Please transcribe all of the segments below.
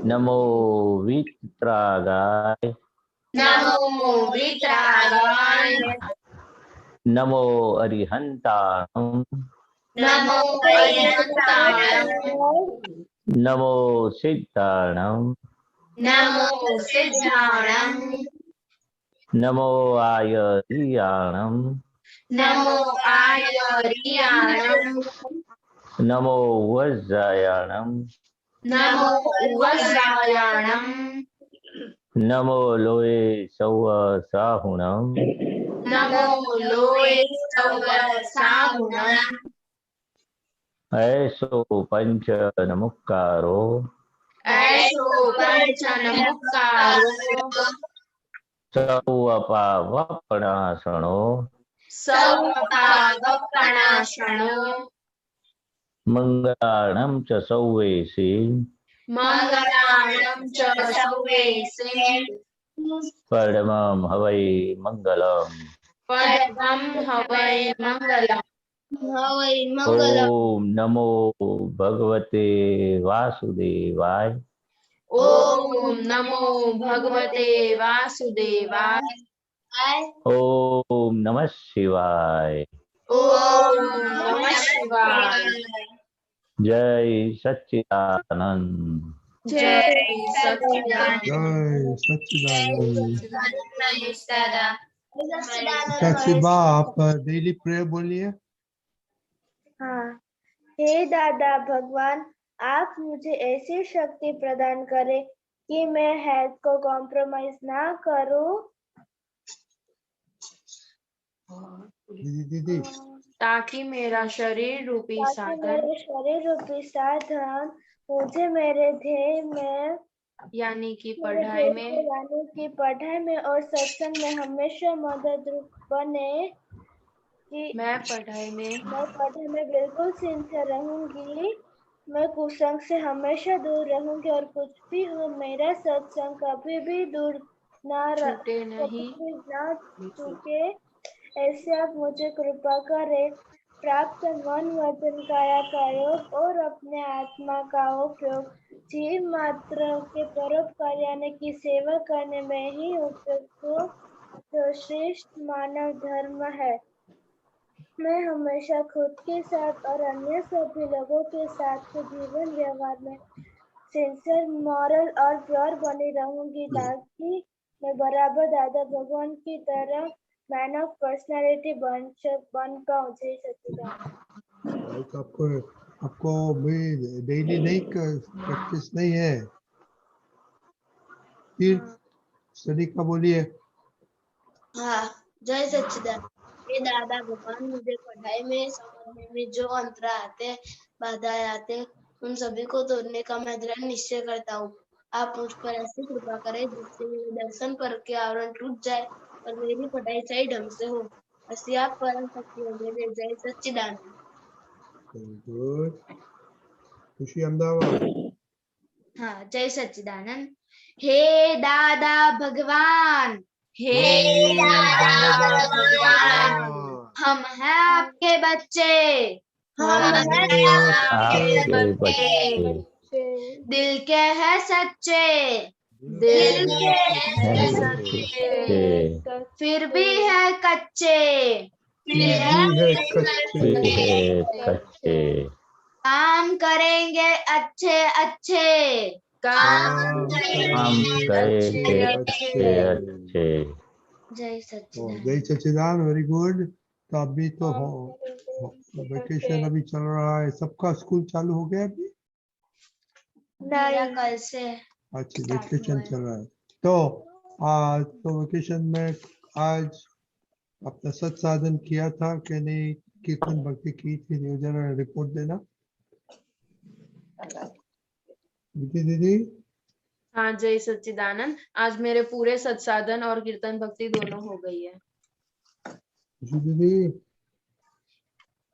नमो वित्रागाय नमो वितरागाय नमो अरिहंताणं नमो अरिहंताणं नमो सिद्धाणं नमो सिद्धाणं नमो आयर्याणं नमो आयर्याणं नमो वज्रायणं नमो वज्रायणं नमो लोये सौसाहुणं नमो लोये सवसाहुणं ऐसो पंच नमुक्कारो ऐसो पंचनमुक्कारो सौअपावपणासनो सौपावपणाशनो मंगलाणं च सौवेशी मंगलाणं च सौवेसे परमं हवै मंगलम् पद्मं हवै मंगलम् हवै ओम नमो भगवते वासुदेवाय ओम नमो भगवते वासुदेवाय ओम नमः शिवाय ओम नमः शिवाय जय सच्चिदानंद। जय सच्चिदानंद जय सच्चिदानंद। सच्चिदानंद सचिबा आप डेली प्रेयर बोलिए। हाँ, हे दादा भगवान, आप मुझे ऐसी शक्ति प्रदान करें कि मैं हेल्थ को कॉम्प्रोमाइज ना करूं। दीदी दीदी ताकि मेरा शरीर रूपी ताकि साधन मेरे शरीर रूपी साधन मुझे मेरे ध्येय में यानी कि पढ़ाई में और सत्संग में हमेशा मददरूप बने कि मैं पढ़ाई में बिल्कुल सिंसियर रहूंगी। मैं कुसंग से हमेशा दूर रहूंगी और कुछ भी हो मेरा सत्संग कभी भी दूर छूटे नहीं छूटे। ऐसे आप मुझे कृपा करें। प्राप्त मन वचन काया का योग और अपने आत्मा का उपयोग जीव मात्र के परोपकार यानी कि सेवा करने में ही उपयोग हो, जो श्रेष्ठ मानव धर्म है। मैं हमेशा खुद के साथ और अन्य सभी लोगों के साथ के जीवन व्यवहार में सिंसियर, मॉरल और प्योर बनी रहूंगी ताकि मैं बराबर दादा भगवान की तरह मैन ऑफ पर्सनालिटी बन पाऊं। जय सच्चिदानंद। आपको आपको भी डेली नहीं प्रैक्टिस नहीं है फिर स्टडी का बोलिए। हाँ, जय सच्चिदानंद। हे दादा भगवान, मुझे पढ़ाई में समझने में जो अंतर आते बाधाएं आते उन सभी को तोड़ने का मैं दृढ़ निश्चय करता हूँ। आप मुझ पर ऐसी कृपा करें जिससे मेरे दर्शन पर के आवरण टूट जाए और मेरी पढ़ाई सही ढंग से हो। ऐसी आप परम शक्ति हो मेरे। जय सच्चिदानंद। गुड। खुशी अहमदाबाद। हाँ, जय सच्चिदानंद। हे दादा भगवान, हे दादा भगवान, हम हैं आपके बच्चे, हम हैं आपके बच्चे, दिल के हैं सच्चे, दिल के हैं सच्चे, फिर भी है कच्चे, कच्चे काम करेंगे अच्छे अच्छे, काम हम करेंगे अच्छे। जय सच्चिदानंद। जय सच्चिदानंद। Very good. तो अभी तो वेकेशन अभी चल रहा है, सबका स्कूल चालू हो गया अभी? मेरा कल से अच्छा, वेकेशन चल रहा है। तो आज तो वेकेशन में आज अपना सत्साधन किया था कि नहीं, कीर्तन भक्ति की थी, जरा रिपोर्ट देना दीदी। हाँ, जय सच्चिदानंद। आज मेरे पूरे सत्साधन और कीर्तन भक्ति दोनों हो गई है। दीदी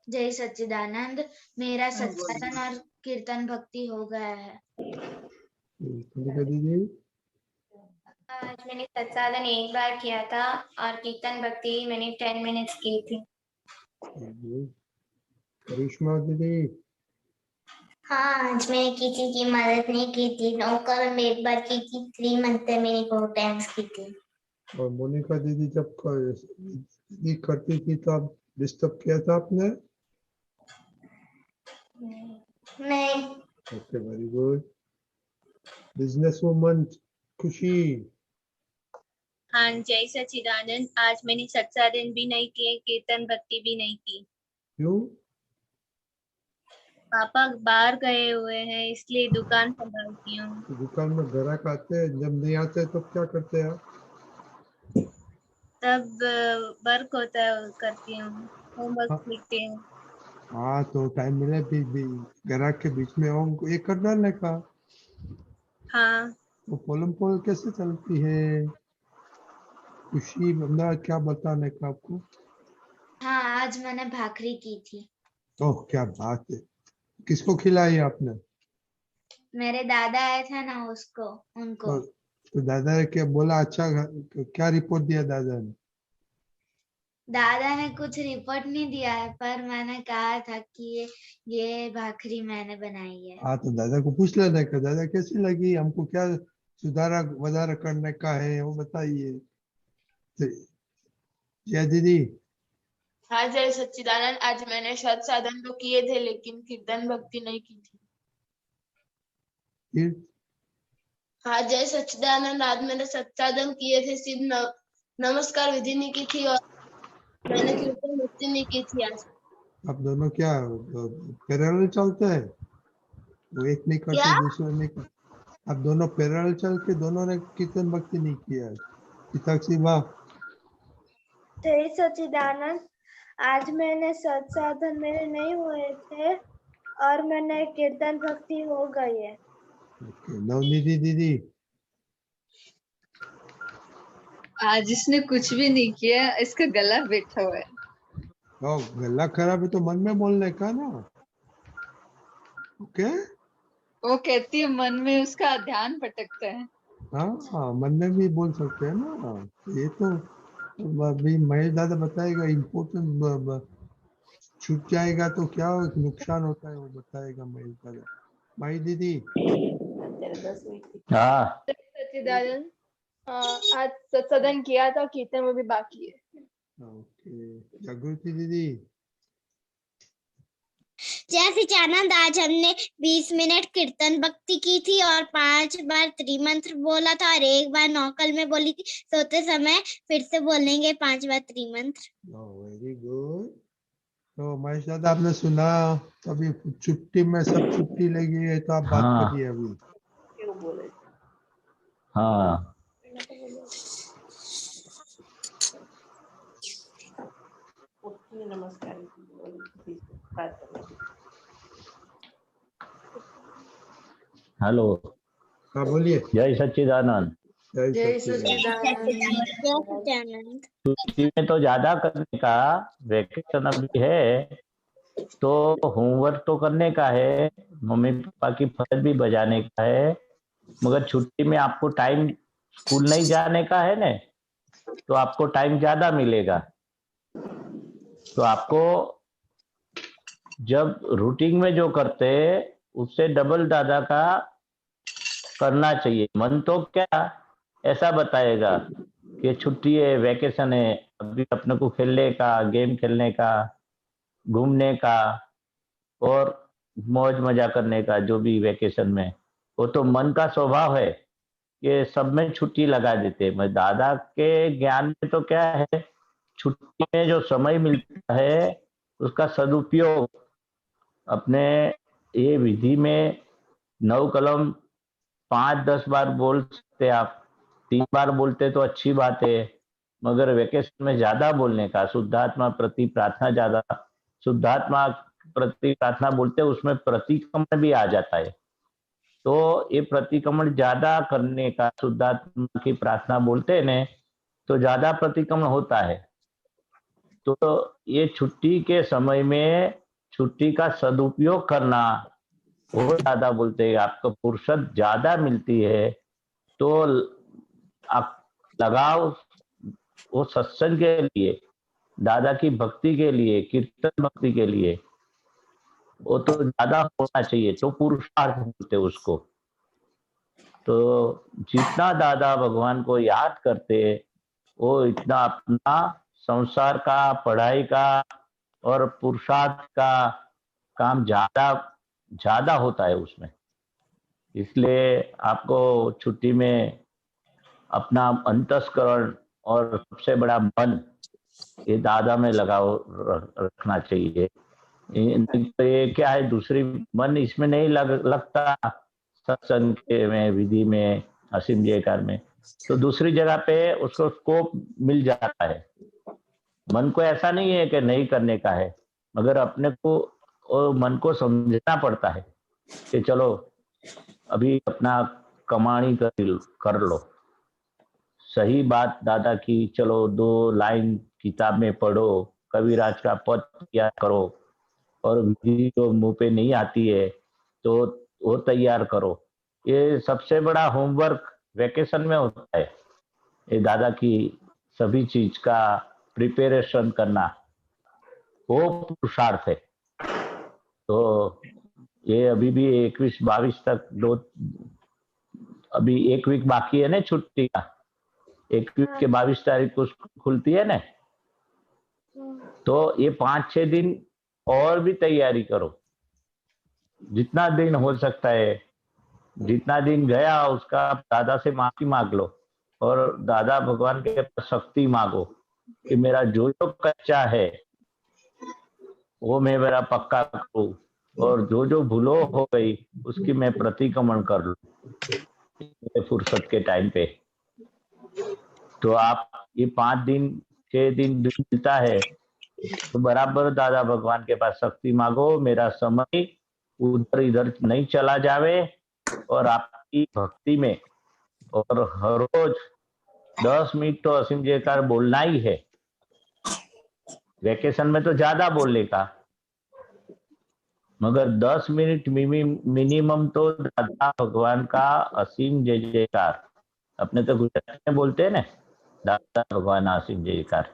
जय सच्चिदानंद, मेरा सत्साधन और कीर्तन भक्ति हो गया है। दीदी आज मैंने सत्साधन एक बार किया था और कीर्तन भक्ति मैंने 10 मिनट्स की थी। करिश्मा दीदी हाँ, आज मैंने किसी की मदद नहीं की थी। नौकर में एक बार की थी, 3 मंथ में मैंने बहुत टाइम्स की थी। और मोनिका दीदी जब दीदी करती थी तो आप डिस्टर्ब किया था आपने? नहीं। Okay, very good. Business woman खुशी। हाँ, जय सच्चिदानंद। आज मैंने सत्साधन भी नहीं किए, कीर्तन भक्ति भी नहीं की। क्यों? पापा बाहर गए हुए हैं, इसलिए दुकान संभालती हूँ। दुकान में ग्राहक आते हैं, जब नहीं आते तो क्या करते हैं आप? तब वर्क होता है, करती हूँ, होमवर्क लिखती हूँ। हाँ, तो टाइम मिले भी ग्राहक के बीच में और ये कर डालने का। हाँ, तो पोलम पोल कैसे चलती है? खुशी बंदा क्या बताने का आपको? हाँ, आज मैंने भाकरी की थी। ओह, क्या बात है। किसको खिलाई आपने? मेरे दादा आए थे ना, उनको। तो दादा ने क्या बोला? अच्छा, क्या रिपोर्ट दिया दादा ने? दादा ने कुछ रिपोर्ट नहीं दिया है, पर मैंने कहा था कि ये भाकरी मैंने बनाई है। हाँ, तो दादा को पूछ लेने का, दादा कैसी लगी, हमको क्या सुधारा वधारा करने का है वो बताइए। तो जय दीदी। हाँ जय सच्चिदानंद। आज मैंने सत साधन तो किए थे लेकिन कीर्तन भक्ति नहीं की थी। फिर हाँ जय सच्चिदानंद। आज मैंने सत्साधन किए थे, सिर्फ नमस्कार विधि नहीं की थी और मैंने कीर्तन भक्ति नहीं की थी आज। आप दोनों क्या पैरेलल चलते हैं? वो एक नहीं करते क्या? दूसरा नहीं करते। आप दोनों पैरेलल चल के दोनों ने कीर्तन भक्ति नहीं किया? पिताक्षी वाह। जय सच्चिदानंद। आज मैंने सत्साधन मेरे नहीं हुए थे और मैंने कीर्तन भक्ति हो गई है। ओके, नवनीति दीदी। आज इसने कुछ भी नहीं किया, इसका गला बैठा हुआ है। तो गला खराब है तो मन में बोलने का ना। ओके। वो कहती है मन में उसका ध्यान भटकता है। हाँ, मन में भी बोल सकते हैं ना। ये तो अभी महेश दादा बताएगा। इम्पोर्टेंट छूट जाएगा तो क्या नुकसान होता है वो बताएगा महेश दादा। माई दीदी। हाँ सच्चिदानंद। आज सत्सदन किया था, कीर्तन वो भी बाकी है। ओके, जागृति दीदी। जय सच्चिदानंद। आज हमने 20 मिनट कीर्तन भक्ति की थी और 5 बार त्रिमंत्र बोला था और 1 बार नौकल में बोली थी। सोते समय फिर से बोलेंगे 5 बार त्रिमंत्र। Very good. तो महेश दादा आपने सुना? तो अभी छुट्टी में सब छुट्टी लगी है तो आप बात हाँ करिए अभी। हाँ। हेलो। हाँ, बोलिए। जय सच्चिदानंद। जय जय सच्चिदानंद। सच्चिदानंद। छुट्टी में तो ज्यादा करने का, वेकेशन अभी है तो होमवर्क तो करने का है, मम्मी पापा की फर्ज भी बजाने का है, मगर छुट्टी में आपको टाइम, स्कूल नहीं जाने का है ना, तो आपको टाइम ज्यादा मिलेगा। तो आपको जब रूटीन में जो करते उससे डबल दादा का करना चाहिए। मन तो क्या ऐसा बताएगा कि छुट्टी है, वेकेशन है, अभी अपने को खेलने का, गेम खेलने का, घूमने का और मौज मजा करने का, जो भी वेकेशन में, वो तो मन का स्वभाव है कि सब में छुट्टी लगा देते। मैं दादा के ज्ञान में तो क्या है, छुट्टी में जो समय मिलता है उसका सदुपयोग अपने ये विधि में 9 कलम 5-10 बार बोल सकते आप। 3 बार बोलते तो अच्छी बात है, मगर वेकेशन में ज्यादा बोलने का, शुद्धात्मा प्रति प्रार्थना ज्यादा, शुद्धात्मा प्रति प्रार्थना बोलते उसमें प्रतिक्रमण भी आ जाता है। तो ये प्रतिक्रमण ज्यादा करने का, शुद्धात्मा की प्रार्थना बोलते हैं ने तो ज्यादा प्रतिक्रमण होता है। तो ये छुट्टी के समय में छुट्टी का सदुपयोग करना, वो ज्यादा बोलते हैं। आपको फुर्सत ज्यादा मिलती है तो आप लगाओ वो सत्संग के लिए, दादा की भक्ति के लिए, कीर्तन भक्ति के लिए। वो तो ज्यादा होना चाहिए, तो पुरुषार्थ बोलते उसको। तो जितना दादा भगवान को याद करते, वो इतना अपना संसार का, पढ़ाई का और पुरुषार्थ का काम ज्यादा ज्यादा होता है उसमें। इसलिए आपको छुट्टी में अपना अंतस्करण और सबसे बड़ा मन ये दादा में लगाव रखना चाहिए। तो ये क्या है, दूसरी मन इसमें नहीं लगता सत्संग में, विधि में, असीम जयकार में, तो दूसरी जगह पे उसको स्कोप मिल जाता है। मन को ऐसा नहीं है कि नहीं करने का है, मगर अपने को और मन को समझना पड़ता है कि चलो अभी अपना कमानी कर लो। सही बात दादा की, चलो 2 लाइन किताब में पढ़ो, कविराज का पद याद करो, और विधि जो मुंह पे नहीं आती है तो वो तैयार करो। ये सबसे बड़ा होमवर्क वेकेशन में होता है, ये दादा की सभी चीज का प्रिपरेशन करना, वो पुरुषार्थ है। तो ये अभी भी 21-22 तक अभी 1 वीक बाकी है ना छुट्टी का। 1 वीक के 22 तारीख को खुलती है ना, तो ये 5-6 दिन और भी तैयारी करो, जितना दिन हो सकता है। जितना दिन गया उसका दादा से माफी मांग लो, और दादा भगवान के पास शक्ति मांगो कि मेरा जो जो कच्चा है वो मैं मेरा पक्का करूं, और जो जो भूलो हो गई उसकी मैं प्रतिक्रमण कर लूं फुर्सत के टाइम पे। तो आप ये 5 दिन 6 दिन मिलता है तो बराबर दादा भगवान के पास शक्ति मांगो, मेरा समय उधर इधर नहीं चला जावे, और आपकी भक्ति में, और हर रोज 10 मिनट तो असीम जयकार बोलना ही है। वेकेशन में तो ज्यादा बोलने का, मगर 10 मिनट मिनिमम तो दादा भगवान का असीम जय जयकार, अपने तो गुजराती में बोलते हैं ना, दादा भगवान असीम जयकार,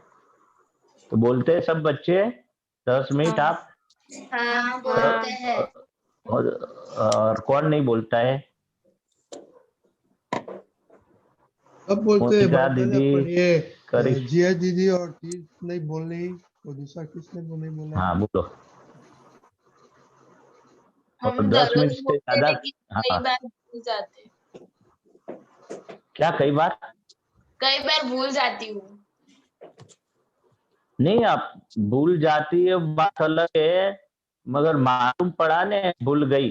तो बोलते हैं सब बच्चे 10 मिनट आप? हाँ बोलते हैं। और कौन नहीं बोलता है? सब बोलते हैं मोनिका बाबा दीदी, पर ये करी, जिया दीदी और तीर्थ नहीं बोलने ही, और दूसरा किसने वो नहीं बोला? हाँ बोलो। और हम 10 मिनट दररोज से बोलते ज्यादा, हैं, लेकिन कई हाँ बार भूल जाते। क्या कई बार भूल जाती हूँ। नहीं, आप भूल जाती है बात अलग है, मगर मालूम पड़ा ने भूल गई,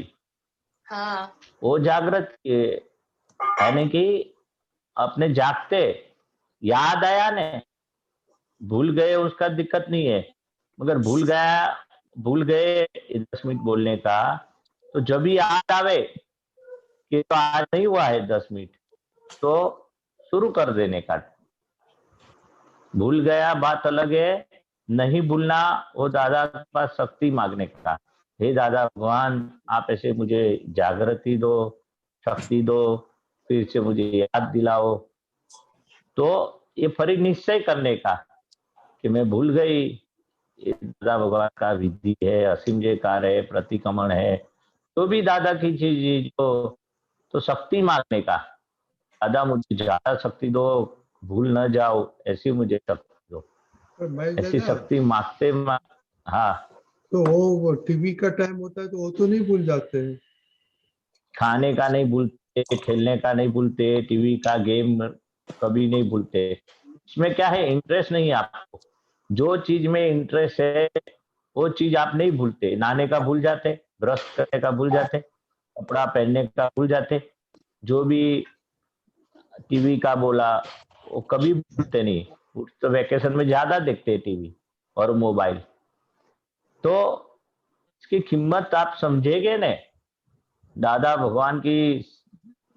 हाँ वो जागृत यानी कि अपने जागते याद आया ने, भूल गए उसका दिक्कत नहीं है, मगर भूल गए 10 मिनट बोलने का, तो जब भी याद आवे कि तो आज नहीं हुआ है 10 मिनट, तो शुरू कर देने का। भूल गया बात अलग है, नहीं भूलना वो दादा के पास शक्ति मांगने का। हे दादा भगवान, आप ऐसे मुझे जागृति दो, शक्ति दो, फिर से मुझे याद दिलाओ। तो ये फरी निश्चय करने का कि मैं भूल गई, ये दादा भगवान का विधि है, असीम जयकार है, प्रतिक्रमण है, तो भी दादा की चीज जो, तो शक्ति मांगने का, दादा मुझे ज्यादा शक्ति दो, भूल न जाओ, ऐसी मुझे शक्ति दो, ऐसी शक्ति मांगते हाँ। तो वो टीवी का टाइम होता है तो वो तो नहीं भूल जाते हैं? खाने का नहीं भूलते, खेलने का नहीं भूलते, टीवी का गेम कभी नहीं भूलते। इसमें क्या है, इंटरेस्ट नहीं है आपको, जो चीज में इंटरेस्ट है वो चीज आप नहीं भूलते। नहाने का भूल जाते, ब्रश करने का भूल जाते, कपड़ा पहनने का भूल जाते, जो भी टीवी का बोला वो कभी भूलते नहीं। तो वेकेशन में ज्यादा देखते हैं टीवी और मोबाइल, तो इसकी कीमत आप समझेंगे ने, दादा भगवान की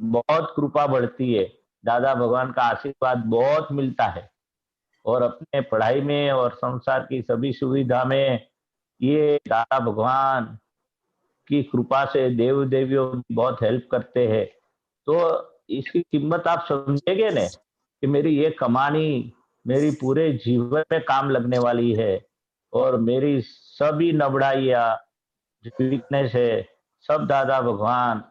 बहुत कृपा बढ़ती है, दादा भगवान का आशीर्वाद बहुत मिलता है, और अपने पढ़ाई में और संसार की सभी सुविधा में ये दादा भगवान की कृपा से देव देवियों बहुत हेल्प करते हैं। तो इसकी कीमत आप समझेंगे ने कि मेरी ये कमानी मेरी पूरे जीवन में काम लगने वाली है, और मेरी सभी नबड़ाइयाँ वीकनेस है, सब दादा भगवान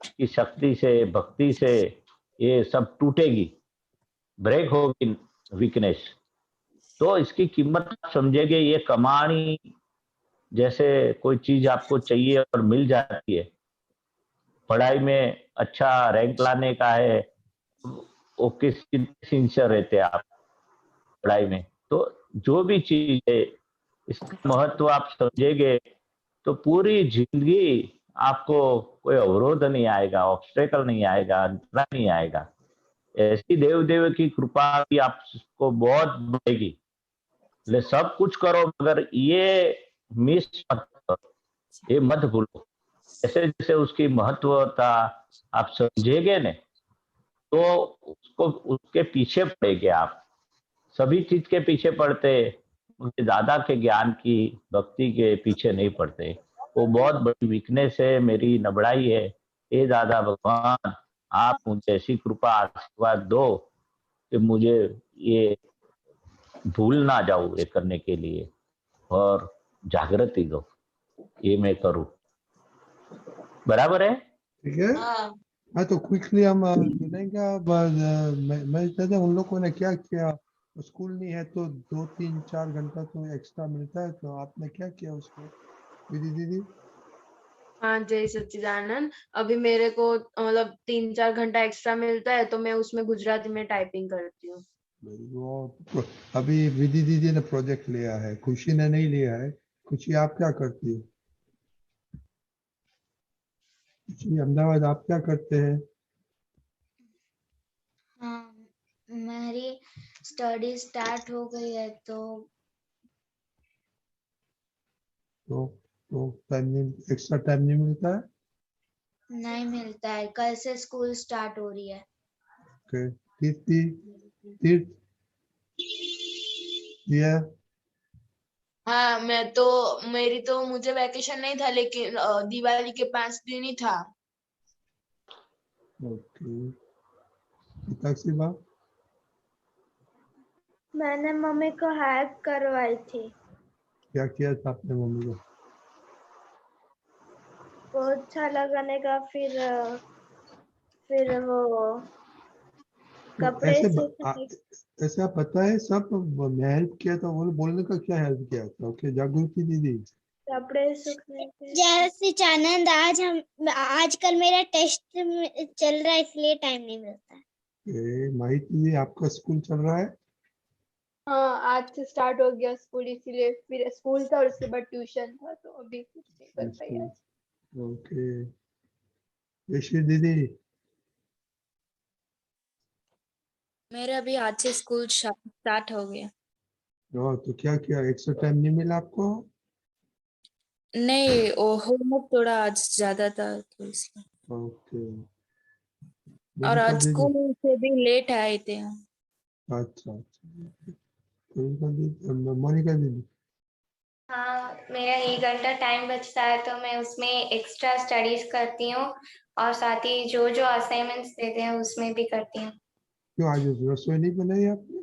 की शक्ति से, भक्ति से ये सब टूटेगी, ब्रेक होगी वीकनेस। तो इसकी कीमत आप समझेंगे। ये कमानी जैसे कोई चीज आपको चाहिए और मिल जाती है, पढ़ाई में अच्छा रैंक लाने का है, वो किस सिंसियर रहते हैं आप पढ़ाई में। तो जो भी चीज है इसका महत्व आप समझेंगे तो पूरी जिंदगी आपको कोई अवरोध नहीं आएगा, ऑब्स्टेकल नहीं आएगा, अंतरा नहीं आएगा। ऐसी देव देव की कृपा भी आपको बहुत बढ़ेगी। इसलिए सब कुछ करो मगर ये मिस मत करो, ये मत भूलो। जैसे जैसे उसकी महत्वता आप समझेंगे न तो उसको उसके पीछे पड़ेंगे आप। सभी चीज के पीछे पड़ते, उनके दादा के ज्ञान की भक्ति के पीछे नहीं पड़ते। वो बहुत बड़ी वीकनेस है, मेरी नबड़ाई है। हे दादा भगवान, आप मुझे ऐसी कृपा आशीर्वाद दो कि मुझे ये भूल ना जाऊं ये करने के लिए, और जागृति दो, ये मैं करूं। बराबर है? ठीक है। हाँ हाँ तो क्विकली हम सुनेंगे। अब मैं कहता हूँ उन लोगों ने क्या किया, स्कूल नहीं है तो 2-3-4 घंटा तो एक्स्ट्रा मिलता है, तो आपने क्या किया उसको विधि दीदी? हाँ जय सच्चिदानंद। अभी मेरे को मतलब 3-4 घंटा एक्स्ट्रा मिलता है तो मैं उसमें गुजराती में टाइपिंग करती हूँ। वो अभी विधि दीदी ने प्रोजेक्ट लिया है, खुशी ने नहीं लिया है। खुशी आप क्या करती है? खुशी अहमदाबाद आप क्या करते हैं? हाँ, मेरी स्टडी स्टार्ट हो गई है तो टाइम नहीं, एक्स्ट्रा टाइम नहीं मिलता है? नहीं मिलता है, कल से स्कूल स्टार्ट हो रही है। ओके। तीर्थी तीर्थ ये हाँ मेरी तो मुझे वैकेशन नहीं था, लेकिन दिवाली के 5 दिन ही था। ओके। मीनाक्षी बा मैंने मम्मी को हेल्प करवाई थी। क्या किया था आपने मम्मी को? पोछा लगाने का, फिर वो कपड़े ऐसे सूखने ऐसे आप पता है सब मैं हेल्प किया था, वो बोलने का क्या हेल्प किया था? ओके जागृति दीदी। कपड़े सूखने के। जैसे चानंद आजकल मेरा टेस्ट चल रहा है इसलिए टाइम नहीं मिलता है। माहिती दीदी आपका स्कूल चल रहा है? हाँ आज से स्टार्ट हो गया स्कूल, इसीलिए फिर स्कूल था और उसके बाद ट्यूशन था, तो अभी कुछ नहीं कर पाई आज। ओके। यशी दीदी मेरा अभी आज से स्कूल स्टार्ट हो गया। तो क्या किया, एक्स्ट्रा टाइम नहीं मिला आपको? नहीं, वो होमवर्क थोड़ा आज ज्यादा था तो इसलिए। ओके। और मोनिका आज दीदी। स्कूल से भी लेट आए थे हम। अच्छा मोनिका दीदी। हाँ, मेरा 1 घंटा टाइम बचता है तो मैं उसमें एक्स्ट्रा स्टडीज करती हूँ और साथ ही जो जो असाइनमेंट्स देते हैं उसमें भी करती हूँ। क्यों आज रसोई नहीं बनाई आपने?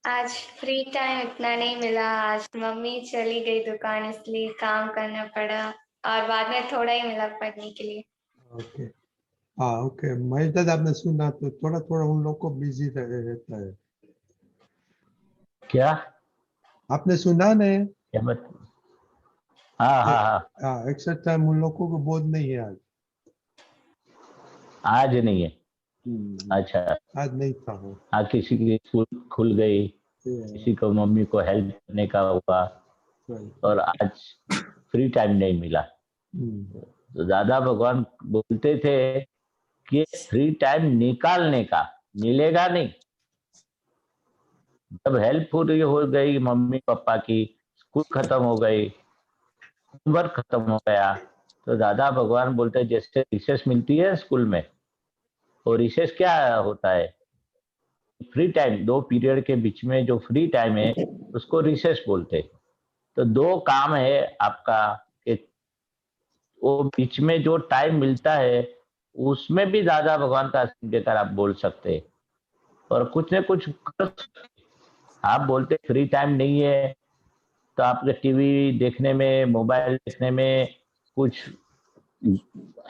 आज फ्री टाइम इतना नहीं मिला, आज मम्मी चली गई दुकान इसलिए काम करना पड़ा और बाद में थोड़ा ही मिला पढ़ने के लिए। ओके। हाँ ओके। महेश दादा आपने सुना तो थोड़ा थोड़ा उन लोग को बिजी रहता है। क्या आपने सुना नहीं? क्या बत हाँ हाँ हाँ, हाँ एक्स्ट्रा टाइम उन लोगों को बोध नहीं है आज। आज नहीं है। अच्छा, आज नहीं था वो। आज किसी की स्कूल खुल गई, किसी को मम्मी को हेल्प करने का हुआ, और आज फ्री टाइम नहीं मिला। तो दादा भगवान बोलते थे कि फ्री टाइम निकालने का, मिलेगा नहीं। जब हेल्प पूरी हो गई मम्मी पापा की, स्कूल खत्म हो गई, होमवर्क खत्म हो गया, तो दादा भगवान बोलते हैं जैसे रिसेस मिलती है स्कूल में, और रिसेस क्या होता है? फ्री टाइम, 2 पीरियड के बीच में जो फ्री टाइम है उसको रिसेस बोलते। तो 2 काम है आपका कि वो बीच में जो टाइम मिलता है उसमें भी दादा भगवान का आशीर्वाद देकर आप बोल सकते हैं और कुछ न कुछ कर सकते। आप बोलते फ्री टाइम नहीं है तो आपके टीवी देखने में, मोबाइल देखने में, कुछ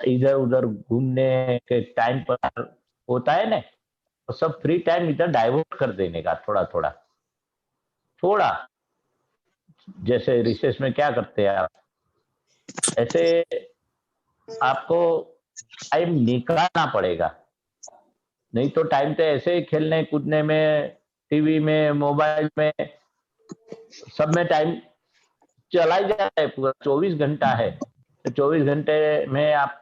इधर उधर घूमने के टाइम पर होता है ना, तो सब फ्री टाइम इधर डाइवर्ट कर देने का, थोड़ा थोड़ा थोड़ा। जैसे रिसेस में क्या करते हैं आप, ऐसे आपको टाइम निकालना पड़ेगा, नहीं तो टाइम तो ऐसे ही खेलने कूदने में, टीवी में, मोबाइल में, सब में टाइम चला ही जाता है। पूरा 24 घंटा है, तो 24 घंटे में आप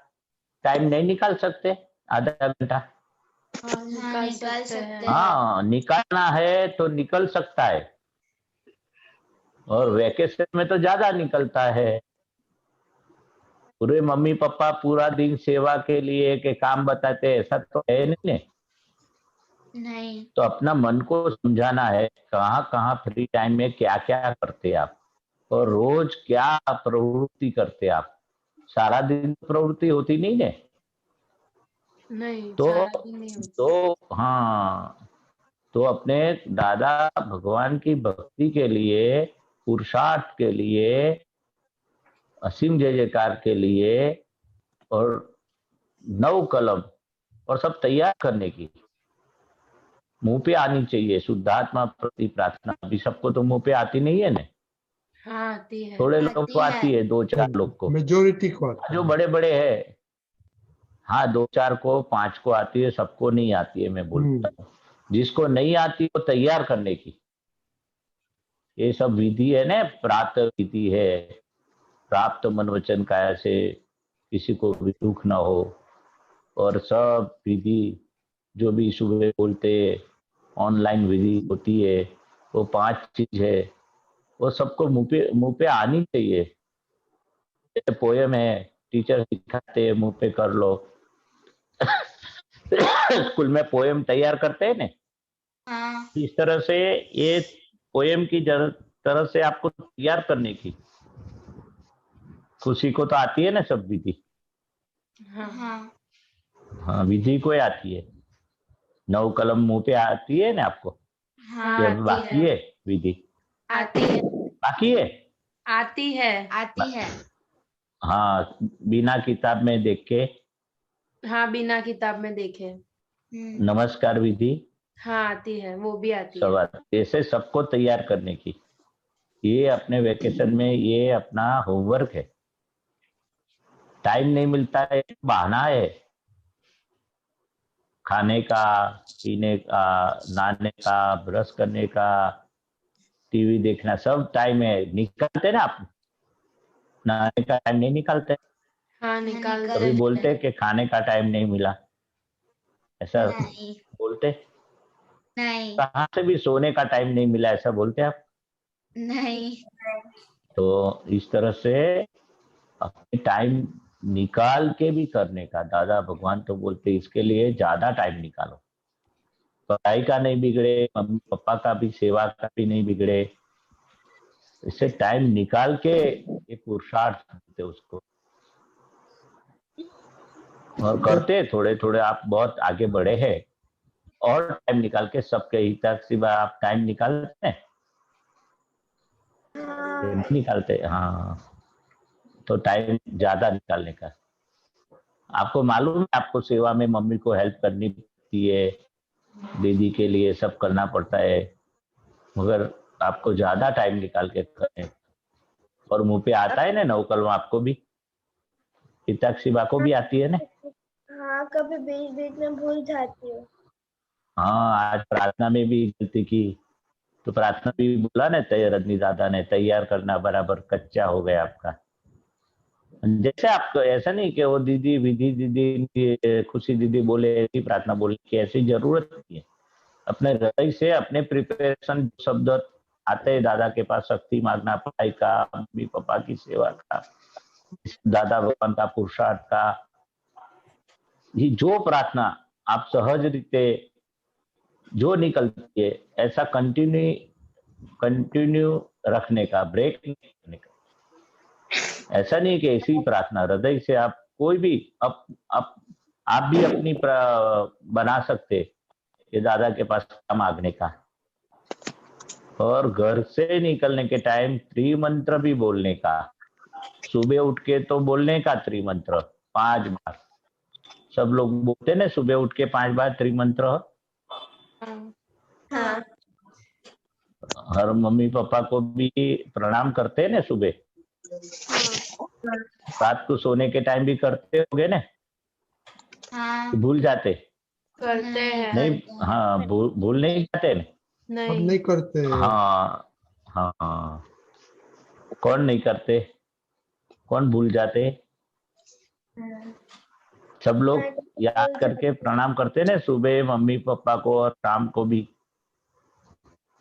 टाइम नहीं निकाल सकते, आधा घंटा। हाँ, निकाल सकते हैं। हाँ, निकालना है तो निकल सकता है, और वेकेशन में तो ज्यादा निकलता है। पूरे मम्मी पापा पूरा दिन सेवा के लिए के काम बताते, ऐसा तो है नहीं। नहीं। तो अपना मन को समझाना है, कहाँ कहाँ फ्री टाइम में क्या क्या करते आप, और रोज क्या प्रवृत्ति करते आप। सारा दिन प्रवृत्ति होती नहीं ने, नहीं, तो सारा दिन नहीं होती। हाँ, तो अपने दादा भगवान की भक्ति के लिए, पुरुषार्थ के लिए, असीम जय जयकार के लिए, और 9 कलम और सब तैयार करने की मुंह पे आनी चाहिए। शुद्धात्मा प्रति प्रार्थना अभी सबको तो मुंह पे आती नहीं है ना, हाँ, आती है। थोड़े लोगों को आती है, 2-4 लोग को, मेजोरिटी को आती जो बड़े बड़े है। हाँ, 2-4 को, 5 को आती है, सबको नहीं आती है। मैं बोलता हूँ जिसको नहीं आती वो तैयार करने की, ये सब विधि है ना, प्राप्त विधि है। प्राप्त मन वचन काया से किसी को भी दुख ना हो, और सब विधि जो भी सुबह बोलते ऑनलाइन विधि होती है, वो 5 चीज है, वो सबको मुंह पे आनी चाहिए। पोयम है, टीचर सिखाते हैं, मुंह पे कर लो। स्कूल में पोयम तैयार करते हैं ना, हाँ। इस तरह से ये पोयम की तरह से आपको तैयार करने की। खुशी को तो आती है ना सब विधि। हाँ। हाँ, विधि को आती है। 9 कलम मुंह पे आती है ना आपको। हाँ, या आती बाकी है विधि? आती है। बाकी है? आती है। आती है। हाँ, बिना किताब में देख के। हाँ, बिना किताब में देखे। नमस्कार विधि। हाँ, आती है, वो भी आती है। सवाल ऐसे सबको तैयार करने की, ये अपने वेकेशन में ये अपना होमवर्क है। टाइम नहीं मिलता है, बहाना है। खाने का, पीने का, नहाने का, ब्रश करने का, टीवी देखना, सब टाइम है। निकालते ना आप? नहाने का टाइम नहीं निकालते? हाँ, निकाल कभी बोलते कि खाने का टाइम नहीं मिला, ऐसा नहीं। बोलते? नहीं। कहाँ से भी सोने का टाइम नहीं मिला, ऐसा बोलते आप? नहीं। तो इस तरह से अपने टाइम निकाल के भी करने का। दादा भगवान तो बोलते इसके लिए ज्यादा टाइम निकालो, पढ़ाई का नहीं बिगड़े, मम्मी पापा का भी, सेवा का भी नहीं बिगड़े, इससे टाइम निकाल के एक पुरुषार्थ देते उसको, और करते थोड़े थोड़े। आप बहुत आगे बढ़े हैं, और टाइम निकाल के सबके हित सिवा आप टाइम निकालते हैं? नहीं निकालते। हाँ, तो टाइम ज्यादा निकालने का। आपको मालूम है, आपको सेवा में मम्मी को हेल्प करनी पड़ती है, दीदी के लिए सब करना पड़ता है, मगर आपको ज्यादा टाइम निकाल के करें। और मुंह पे आता है ना 9 कलम, आपको भी, पिता शिवा को भी आती है ना? हाँ, कभी बीच बीच में भूल जाती हूँ। हाँ, आज प्रार्थना में भी गलती की, तो प्रार्थना भी बोला ना, रजनी दादा ने, तैयार करना बराबर कच्चा हो गया आपका। जैसे आपको ऐसा नहीं कि वो दीदी विधि दीदी खुशी दीदी बोले ऐसी प्रार्थना बोले की, ऐसी जरूरत नहीं है। अपने हृदय से अपने प्रिपरेशन शब्द आते हैं दादा के पास, शक्ति मांगना, पढ़ाई का, मम्मी पापा की सेवा का, दादा भगवान का, पुरुषार्थ का, ये जो प्रार्थना आप सहज रीते जो निकलती है, ऐसा कंटिन्यू रखने का, ब्रेक नहीं करने का। ऐसा नहीं कि ऐसी प्रार्थना हृदय से आप कोई भी आप भी अपनी बना सकते, ये दादा के पास क्या मांगने का। और घर से निकलने के टाइम त्रिमंत्र भी बोलने का। सुबह उठ के तो बोलने का त्रिमंत्र 5 बार। सब लोग बोलते ना सुबह उठ के 5 बार त्रिमंत्र। हाँ हर मम्मी पापा को भी प्रणाम करते हैं ना सुबह। रात को सोने के टाइम भी करते होगे ना? हाँ कि भूल जाते? करते हैं। नहीं, हाँ भूल नहीं जाते ना? हम नहीं नहीं करते। हाँ हाँ, कौन नहीं करते? कौन भूल जाते? सब लोग याद करके प्रणाम करते ना सुबह मम्मी पापा को और शाम को भी।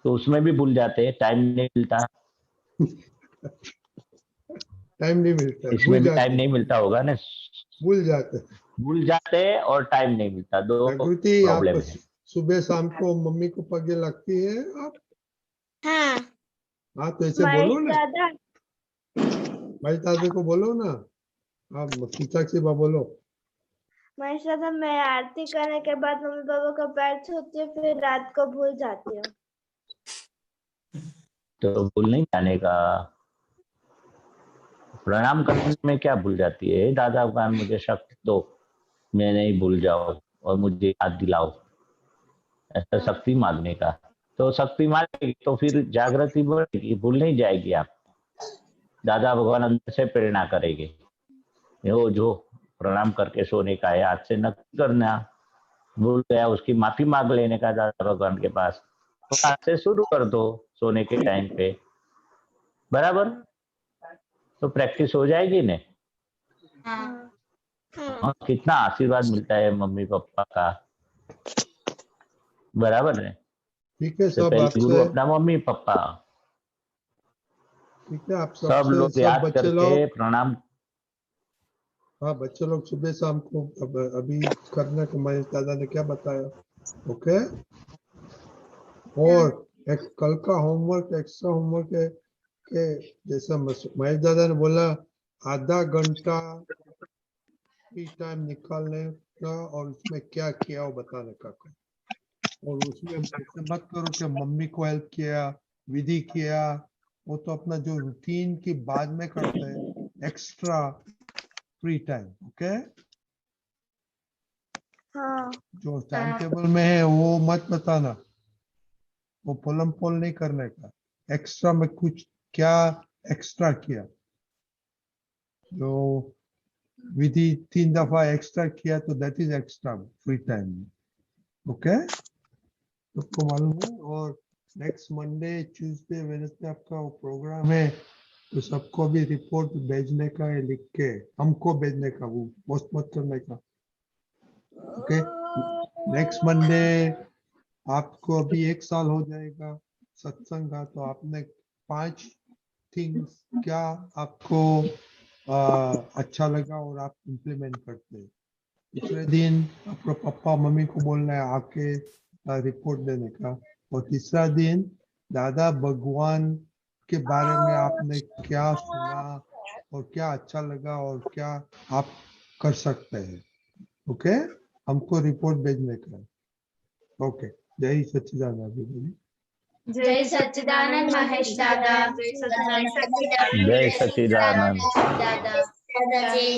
तो उसमें भी भूल जाते, टाइम नहीं मिलता। टाइम नहीं मिलता, इसमें भूल भी टाइम जाते, नहीं मिलता होगा ना? भूल जाते। भूल जाते और टाइम नहीं मिलता, दो जागृति, आप प्रॉब्लम है। सुबह शाम को मम्मी को पगे लगती है आप? हाँ हाँ, तो ऐसे महेश बोलो ना, दादा, भाई दादा को बोलो ना, आप खिचक से बोलो। महेश दादा, मैं आरती करने के बाद मम्मी पापा का पैर छूती हूँ, फिर रात को भूल जाती हूँ। तो भूल नहीं जाने का। प्रणाम करने में क्या भूल जाती है? दादा भगवान मुझे शक्ति दो, मैं नहीं भूल जाओ और मुझे याद दिलाओ, ऐसा शक्ति मांगने का। तो शक्ति मांगेगी तो फिर जागृति बढ़ेगी, भूल नहीं जाएगी आप। दादा भगवान अंदर से प्रेरणा करेंगे, यो जो प्रणाम करके सोने का है, आज से नक्की करना। भूल गया उसकी माफी मांग लेने का दादा भगवान के पास। तो आज से शुरू कर दो सोने के टाइम पे, बराबर? तो प्रैक्टिस हो जाएगी ने। हाँ, कितना आशीर्वाद मिलता है मम्मी पापा का, बराबर है? ठीक है, तो सब पहले गुरु आपसे, अपना मम्मी पापा, ठीक है, आप सब सबसे, लोग सब याद बच्चे करके लोग, प्रणाम। हाँ बच्चे लोग सुबह शाम को अभी करने को महेश दादा ने क्या बताया, ओके? और एक कल का होमवर्क, एक्स्ट्रा होमवर्क है कि जैसा महेश दादा ने बोला, आधा घंटा फ्री टाइम निकालने का और उसमें क्या किया वो बताने का। और उसमें ऐसे मत करो कि मम्मी को हेल्प किया, विधि किया, वो तो अपना जो रूटीन की बाद में करते हैं, एक्स्ट्रा फ्री टाइम, ओके? हाँ जो टाइम टेबल में है वो मत बताना, वो पोलम पोल नहीं करने का। एक्स्ट्रा में कुछ क्या एक्स्ट्रा किया, जो विधि 3 दफा एक्स्ट्रा किया तो that is extra free time, okay? सबको मालूम है। और नेक्स्ट मंडे, ट्यूसडे, वेडनेसडे आपका वो प्रोग्राम है, तो सबको भी रिपोर्ट भेजने का है, लिख के हमको भेजने का, वो पोस्ट मत करने का, ओके? नेक्स्ट मंडे आपको अभी 1 साल हो जाएगा सत्संग का, तो आपने 5 थिंग्स क्या आपको अच्छा लगा और आप इम्प्लीमेंट करते हैं। दूसरे दिन आपको पापा मम्मी को बोलना है आके रिपोर्ट देने का। और तीसरा दिन दादा भगवान के बारे में आपने क्या सुना और क्या अच्छा लगा और क्या आप कर सकते हैं, ओके? हमको रिपोर्ट भेजने का, ओके? जय सच्चिदानंद। जय सच्चिदानंद महेश दादा। जय सच्चिदानंद, दादा।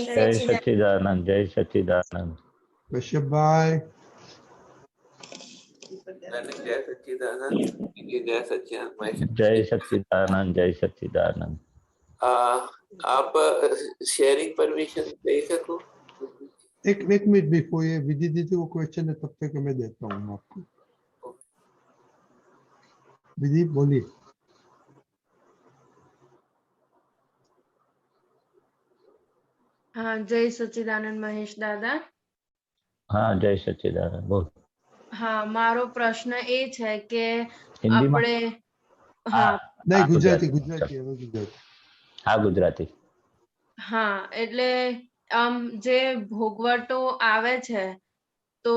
जय सच्चिदानंद, जय सच्चिदानंद। कश्यप भाई, जय सच्चिदानंद, जय सच्चिदानंद महेश। जय सच्चिदानंद, जय सच्चिदानंद। आप शेयरिंग परमिशन दे सको? एक मिनट बिफोर ये विधि दीदी को क्वेश्चन है, तब तक मैं देता हूँ आपको। विधि बोलिए। हाँ, जय सच्चिदानंद महेश दादा। हाँ, जय सच्चिदानंद बोल। હા, મારો પ્રશ્ન એ છે કે હિન્દીમાં? આપણે હા नहीं, हाँ, गुजराती गुजराती। गुजराती। हाँ, गुजराती। હા એટલે જે ભોગવટો આવે છે તો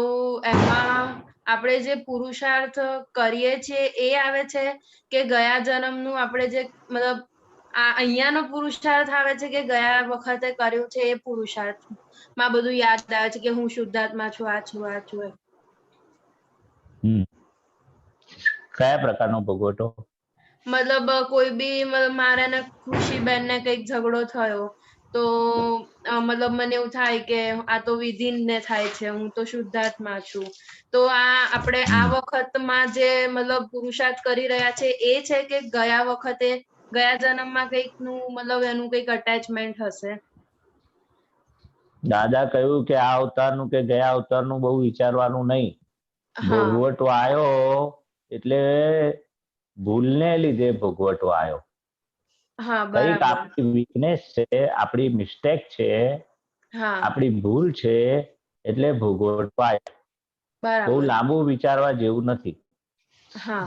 એમાં આપણે જે પુરુષાર્થ કરીએ છીએ એ આવે છે કે ગયા જન્મનું આપણે જે મતલબ અહીંયાનો પુરુષાર્થ આવે છે કે ગયા વખતે કર્યું છે એ પુરુષાર્થ માં બધું યાદ આવે છે કે હું શુદ્ધાત્મા છું, આ છું, આ છું. કયા પ્રકારનો ભોગવટો? મતલબ કોઈ બી મતલબ મારે ને ખુશીબેન ને કઈક ઝઘડો થયો તો મતલબ મને એવું થાય કે આ તો વિધિન ને થાય છે, હું તો શુદ્ધાત્મા છું, તો આ આપણે આ વખતમાં જે મતલબ પુરુષાર્થ કરી રહ્યા છે એ છે કે ગયા વખતે ગયા જન્મમાં કઈક નું મતલબ એનું કઈક અટેચમેન્ટ હશે? દાદા કહ્યું કે આ અવતારનું કે ગયા અવતારનું બહુ વિચારવાનું નહીં. ભોગવટો આવ્યો એટલે ભૂલને લીધે ભોગવટો આવ્યો. કઈક આપણી વીકનેસ છે, આપણી મિસ્ટેક છે, આપણી ભૂલ છે એટલે ભોગવટો આવ્યો. બહુ લાંબુ વિચારવા જેવું નથી.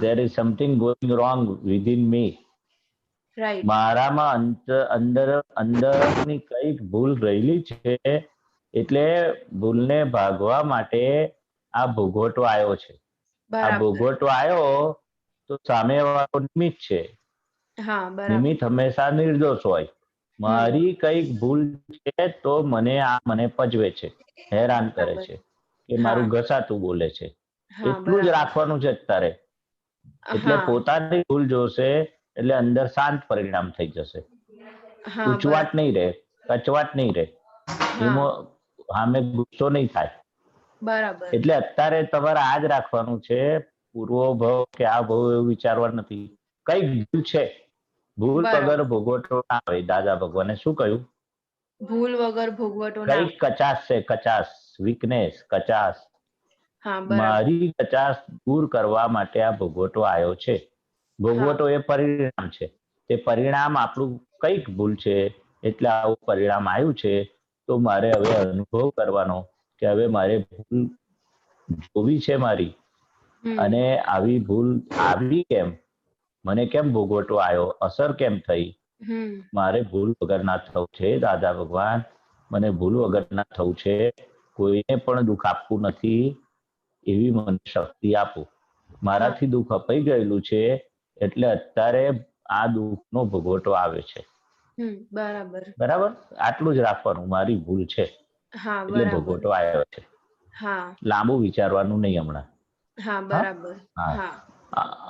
there is something going wrong within me. મારામાં અંદરની કઈક ભૂલ રહેલી છે એટલે ભૂલને ભાગવા માટે આ ભોગવટો આવ્યો છે. આ ભોગવટો આવ્યો તો સામેવાળો નિમિત્ત છે. નિમિત્ત હંમેશા નિર્દોષ હોય. મારી કઈક ભૂલ છે તો મને પજવે છે, હેરાન કરે છે કે મારું ઘસાતું બોલે છે. એટલું જ રાખવાનું છે અત્યારે. એટલે પોતાની ભૂલ જોશે એટલે અંદર શાંત પરિણામ થઈ જશે. ઉચવાટ નહીં રહે, કચવાટ નહીં રહે, એમાં સામે ગુસ્સો નહીં થાય. એટલે અત્યારે તમારે આ જ રાખવાનું છે, પૂર્વો ભવ કે આ ભવ એવું વિચારવાનું નથી. કઈક ભૂલ છે, ભૂલ વગર ભોગવટો ના આવે. દાદા ભગવાને શું કહ્યું? ભૂલ વગર ભોગવટો કઈક કચાશ છે, કચાશ, વીકનેસ, કચાશ. મારી કચાશ દૂર કરવા માટે આ ભોગવટો આવ્યો છે. ભોગવટો એ પરિણામ છે. તે પરિણામ આપણું કઈક ભૂલ છે એટલે આવું પરિણામ આવ્યું છે. તો મારે હવે અનુભવ કરવાનો કે હવે મારે ભૂલ જોવી છે મારી, અને આવી ભૂલ આવી કેમ, મને કેમ ભોગવટો આવ્યો, અસર કેમ થઈ, મારે ભૂલ વગર ના થવું છે. દાદા ભગવાન મને ભૂલ વગર ના થવું છે, કોઈને પણ દુઃખ આપવું નથી, એવી મને શક્તિ આપો. મારાથી દુઃખ અપાઈ ગયેલું છે એટલે અત્યારે આ દુઃખનો ભોગવટો આવે છે. બરાબર, આટલું જ રાખવાનું. મારી ભૂલ છે એટલે ભોગવટો આવ્યો છે. લાંબુ વિચારવાનું નહીં હમણાં.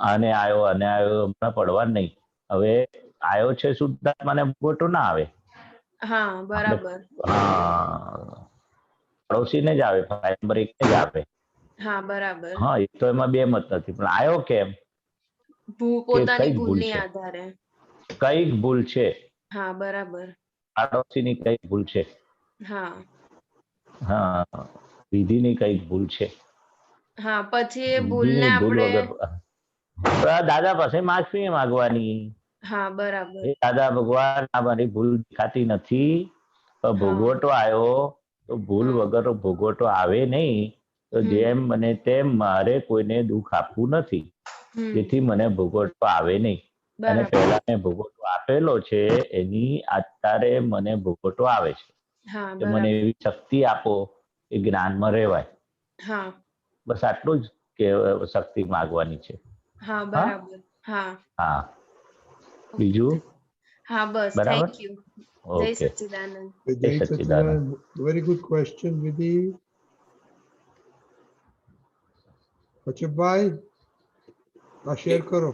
આને આવ્યો હમણાં પડવાનું નહીં. હવે આવ્યો છે શુદ્ધાત્માને ભોગવટો ના આવે. પડોશીને જ આવે, નંબર 1 ને જ આવે. હા, એ તો એમાં બે મત નથી, પણ આવ્યો કેમ? પોતાની ભૂલની આધારે કઈક ભૂલ છે. પાડોશીની કઈક ભૂલ છે. વિધિની કઈક ભૂલ છે. પછી એ ભૂલને આપણે દાદા પાસે માફી માંગવાની. દાદા ભગવાન આ મારી ભૂલ દેખાતી નથી, ભોગવટો આવ્યો તો ભૂલ વગર ભોગવટો આવે નહીં. તો જેમ મને તેમ મારે કોઈને દુઃખ આપવું નથી, જેથી મને ભોગવટો આવે નહીં. અને પહેલા મેં ભોગવટો આપેલો છે એની અત્યારે મને ભોગવટો આવે છે. મને એવી શક્તિ આપો એ જ્ઞાનમાં રહેવાય. બસ આટલું જ કે શક્તિ માંગવાની છે. બીજું બરાબર. જય સચ્ચિદાનંદ. વેરી ગુડ ક્વેશ્ચન વિધિ. કચ્છભાઈ આ શેર કરો.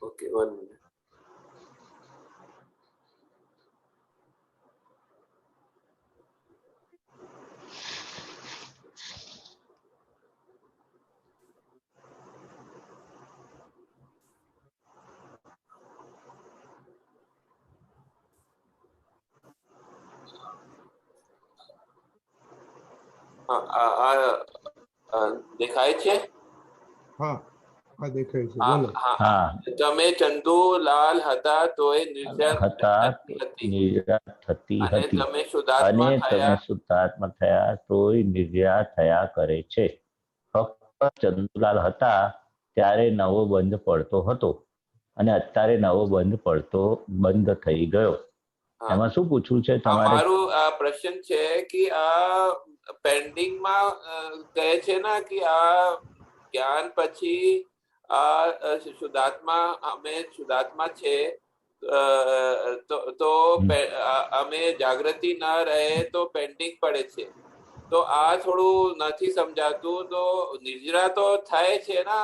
Okay, 1 minute. દેખાય છે? હા, દેખાય છે. બોલો. તમે ચંદુલાલ હતા તોય નિર્જન થતી હતી, અને તમે શુદ્ધાત્મા થયા તોય નિર્જરા થયા કરે છે. ફક્ત ચંદુલાલ હતા ત્યારે નવો બંધ પડતો હતો, અને અત્યારે નવો બંધ થઈ ગયો. એમાં શું પૂછવું છે તમારે? મારું આ પ્રશ્ન છે કે આ પેન્ડિંગ માં કહે છે ને કે આ જ્ઞાન પછી આ શુદ્ધાત્મા છે, તો અમે જાગૃતિ ના રહે તો પેન્ડિંગ પડે છે. તો આ થોડું નથી સમજાતું. તો નિદ્રા તો થાય છે ના,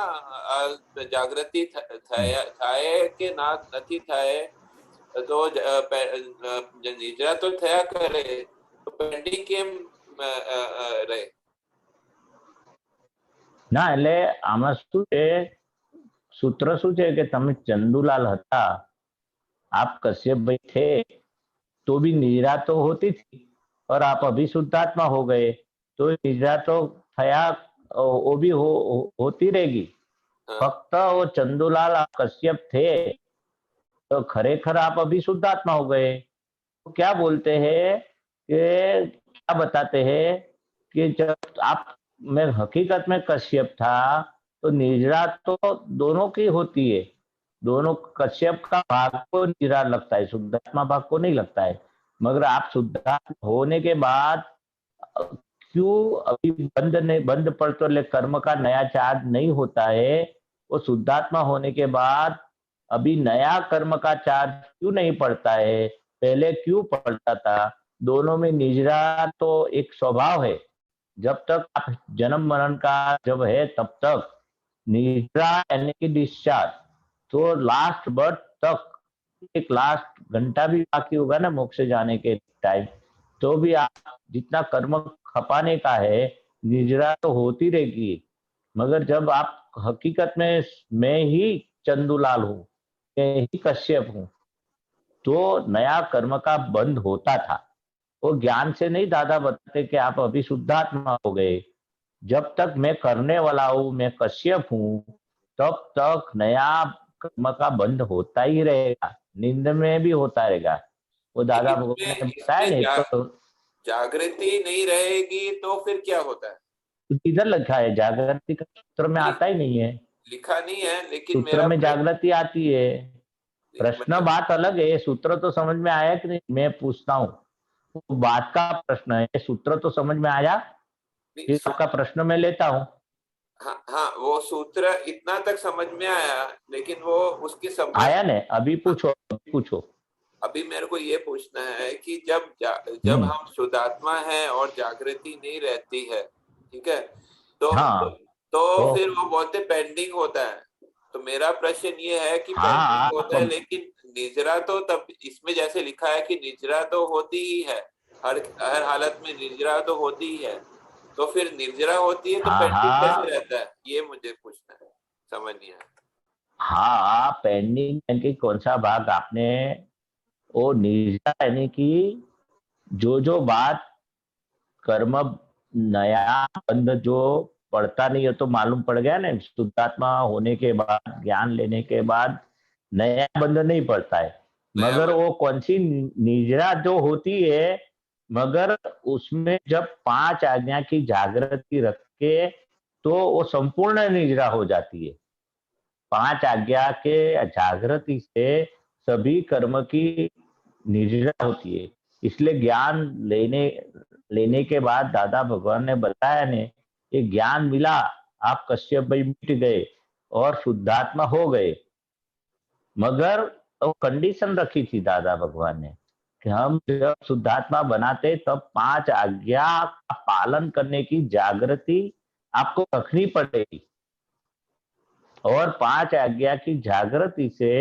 જાગૃતિ થાય કે ના નથી થાય, તો નિદ્રા તો થયા કરે, તો પેન્ડિંગ કેમ રહે? ના, એટલે આમાં શું છે, सूत्र शू है कि तमे चंदूलाल हता, आप कश्यप भाई थे तो भी निद्रा तो होती थी, और आप अभी शुद्धात्मा हो गए तो निद्रा तो थया वो भी होती रहेगी। फक्त वो चंदूलाल आप कश्यप थे तो खरेखर आप अभी शुद्धात्मा हो गए। तो क्या बोलते हैं कि क्या बताते हैं कि जब आप मैं हकीकत में कश्यप था तो निद्रा तो दोनों की होती है, दोनों कश्यप का भाग को निद्रा लगता है, शुद्धात्मा भाग को नहीं लगता है। मगर आप शुद्धात्मा होने के बाद क्यों अभी बंद पर तो कर्म का नया चार्ज नहीं होता है, वो शुद्धात्मा होने के बाद अभी नया कर्म का चार्ज क्यों नहीं पड़ता है, पहले क्यों पड़ता था? दोनों में निद्रा तो एक स्वभाव है, जब तक आप जन्म मरण का जब है तब तक निद्रा यानी कि डिस्चार्ज, तो लास्ट बर्थ तक एक लास्ट घंटा भी बाकी होगा ना मोक्ष जाने के टाइम, तो भी आप जितना कर्म खपाने का है निद्रा तो होती रहेगी। मगर जब आप हकीकत में मैं ही चंदूलाल हूँ, मैं ही कश्यप हूँ, तो नया कर्म का बंद होता था। वो ज्ञान से नहीं दादा बताते कि आप अभी शुद्धात्मा हो गए, जब तक मैं करने वाला हूँ, मैं कश्यप हूँ, तब तक नया कर्म का बंद होता ही रहेगा, नींद में भी होता रहेगा। वो दादा भगवान ने बताया नहीं तो जागृति नहीं रहेगी तो फिर क्या होता है? इधर लिखा है, जागृति का सूत्र में आता ही नहीं है, लिखा नहीं है, लेकिन सूत्र में जागृति आती है। प्रश्न बात अलग है, सूत्र तो समझ में आया कि नहीं, मैं पूछता हूँ, वो बात का प्रश्न है, सूत्र तो समझ में आया, आपका प्रश्न मैं लेता हूँ। हाँ, वो सूत्र इतना तक समझ में आया, लेकिन वो उसकी समझ आया नहीं, अभी पूछो। अभी मेरे को ये पूछना है कि जब हम शुद्धात्मा हैं और जागृति नहीं रहती है, ठीक है, तो फिर वो बोलते पेंडिंग होता है। तो मेरा प्रश्न ये है कि पेंडिंग होता है, लेकिन निद्रा तो तब इसमें जैसे लिखा है कि निद्रा तो होती ही है, हर हालत में निद्रा तो होती ही है, तो फिर निद्रा होती है तो पेंडिंग कैसे रहता है, ये मुझे पूछना है, समझ नहीं आया। हाँ, पेंडिंग यानी कौन सा भाग आपने, वो निद्रा यानी कि जो बात कर्म नया बंद जो पड़ता नहीं है, तो मालूम पड़ गया ना, शुद्धात्मा होने के बाद ज्ञान लेने के बाद नया बंध नहीं पड़ता है। मगर वो कौन सी निद्रा जो होती है, मगर उसमें जब 5 आज्ञा की जागृति रख के तो वो संपूर्ण निद्रा हो जाती है। 5 आज्ञा के जागृति से सभी कर्म की निद्रा होती है। इसलिए ज्ञान लेने के बाद दादा भगवान ने बताया ने, ये ज्ञान मिला, आप कश्यप भाई मिट गए और शुद्धात्मा हो गए। मगर तो कंडीशन रखी थी दादा भगवान ने कि हम जब शुद्धात्मा बनाते तब 5 आज्ञा का पालन करने की जागृति आपको रखनी पड़ेगी, और 5 आज्ञा की जागृति से